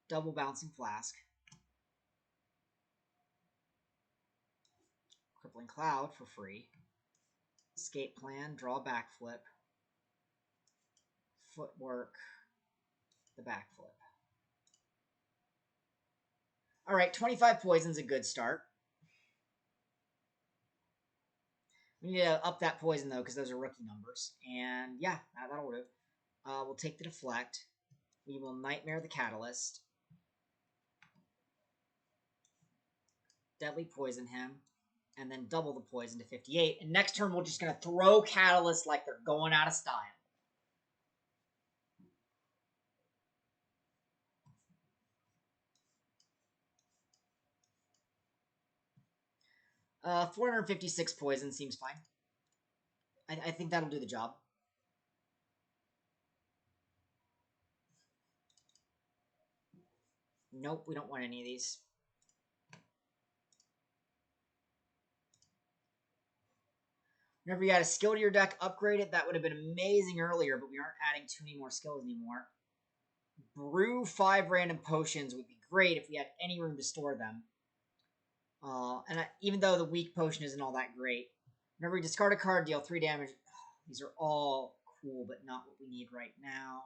Double bouncing flask. Crippling Cloud for free. Escape plan, draw a backflip. Footwork, the backflip. Alright, 25 poison's a good start. We need to up that poison, though, because those are rookie numbers. And, yeah, that'll do. We'll take the deflect. We will Nightmare the Catalyst. deadly poison him, and then double the poison to 58. And next turn, we're just going to throw Catalyst like they're going out of style. 456 poison seems fine. I think that'll do the job. Nope, we don't want any of these. Whenever you add a skill to your deck, upgrade it. That would have been amazing earlier, but we aren't adding too many more skills anymore. Brew 5 random potions would be great if we had any room to store them. Even though the weak potion isn't all that great. Whenever we discard a card, deal 3 damage. These are all cool, but not what we need right now.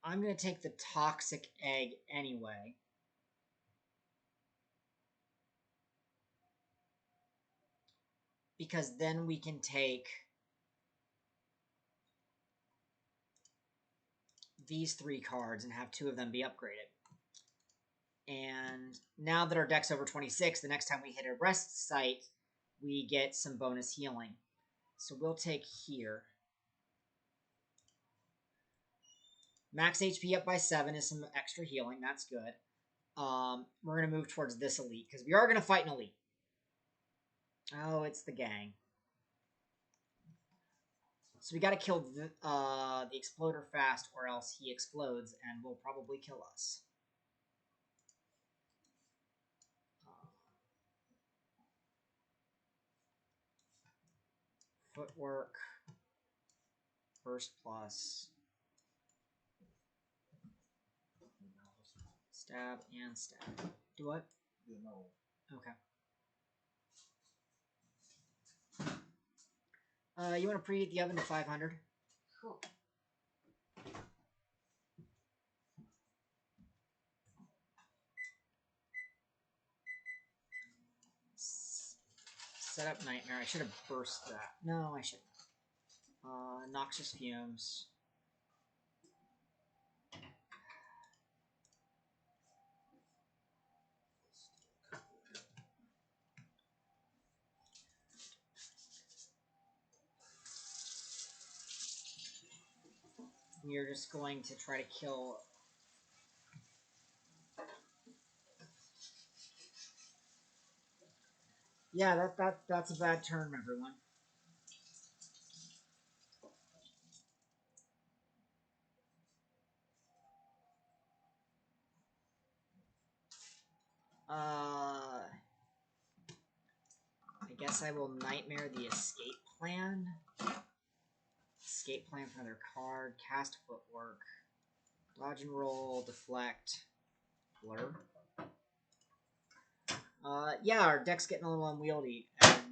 I'm going to take the Toxic Egg anyway. Because then we can take these 3 cards and have 2 of them be upgraded. And now that our deck's over 26, the next time we hit a rest site, we get some bonus healing. So we'll take here. Max HP up by 7 is some extra healing. That's good. We're going to move towards this elite, because we are going to fight an elite. Oh, it's the gang. So we got to kill the exploder fast, or else he explodes and will probably kill us. Footwork. Burst plus. Stab and stab. Do what? No. Okay. You want to preheat the oven to 500? Sure. Set up Nightmare. I should have burst that. No, I shouldn't. Noxious Fumes. We are just going to try to kill. Yeah, that's a bad turn, everyone. I guess I will Nightmare the Escape Plan. Escape Plan for another card. Cast Footwork. Dodge and Roll. Deflect. Blur. Yeah, our deck's getting a little unwieldy. And that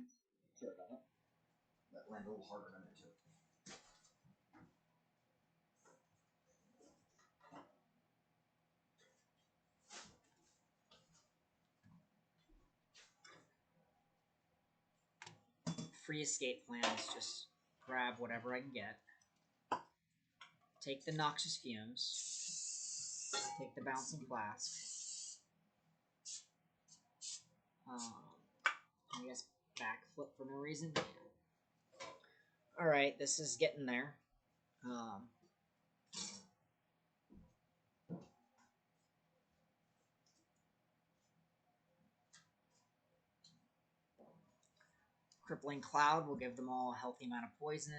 land a little harder than it took. free escape plan is just grab whatever I can get. Take the Noxious Fumes. Take the Bouncing Flask. I guess backflip for no reason. Alright, this is getting there. Crippling Cloud will give them all a healthy amount of poison.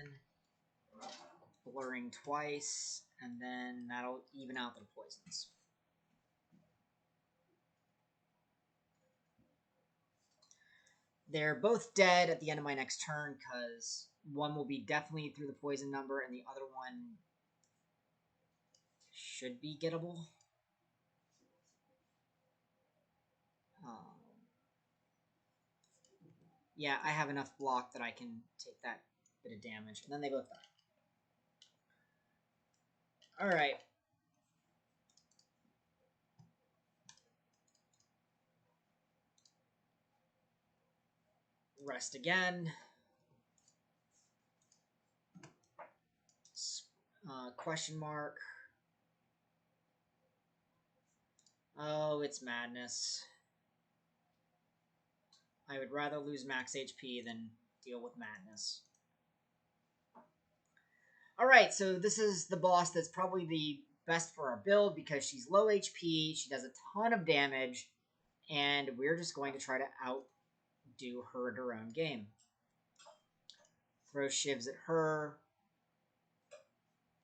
Blurring twice, and then that'll even out their poisons. They're both dead at the end of my next turn, because one will be definitely through the poison number, and the other one should be gettable. Yeah, I have enough block that I can take that bit of damage, and then they both die. Alright. Rest again. Question mark. Oh, it's madness. I would rather lose max HP than deal with madness. Alright, so this is the boss that's probably the best for our build because she's low HP, she does a ton of damage, and we're just going to try to outdo her at her own game. Throw shivs at her.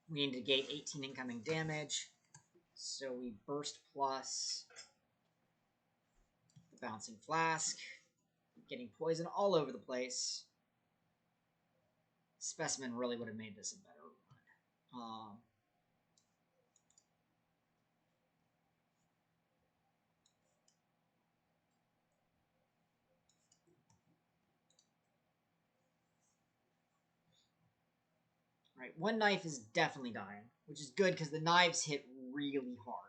We need to negate 18 incoming damage. So we burst plus the bouncing flask. Getting poison all over the place. Specimen really would have made this a better run. Right, one knife is definitely dying, which is good because the knives hit really hard.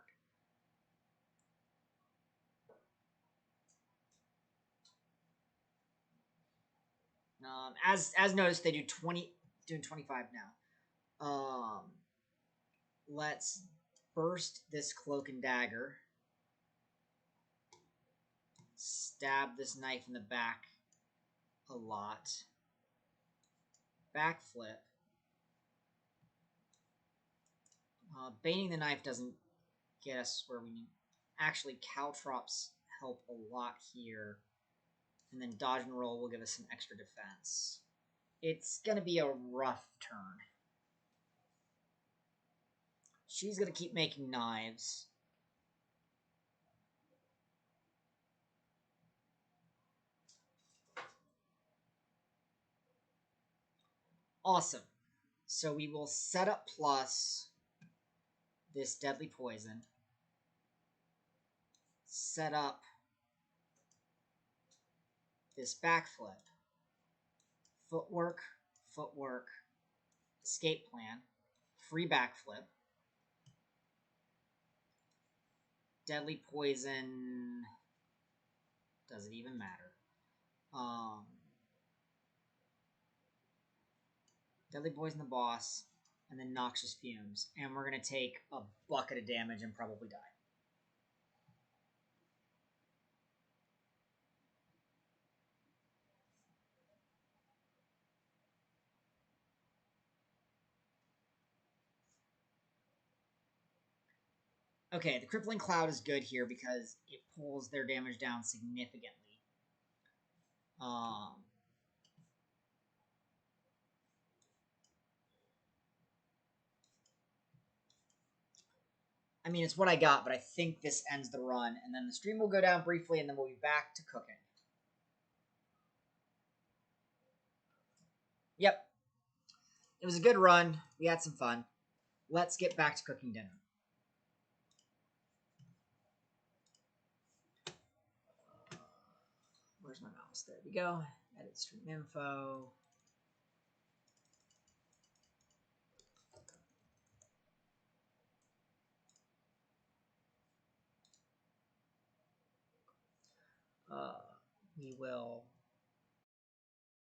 As noticed, they do 20, doing 25 now. Let's burst this cloak and dagger. Stab this knife in the back a lot. Backflip. Baning the knife doesn't get us where we need. Actually, caltrops help a lot here. And then dodge and roll will give us some extra defense. It's going to be a rough turn. She's going to keep making knives. Awesome. So we will set up plus this deadly poison. Set up this backflip. Footwork, footwork, escape plan, free backflip. Deadly poison. Does it even matter? Deadly poison the boss, and then noxious fumes. And we're going to take a bucket of damage and probably die. Okay, the crippling cloud is good here because it pulls their damage down significantly. I mean, it's what I got, but I think this ends the run, and then the stream will go down briefly, and then we'll be back to cooking. Yep. It was a good run. We had some fun. Let's get back to cooking dinner. Where's my mouse? There we go. Edit stream info. We will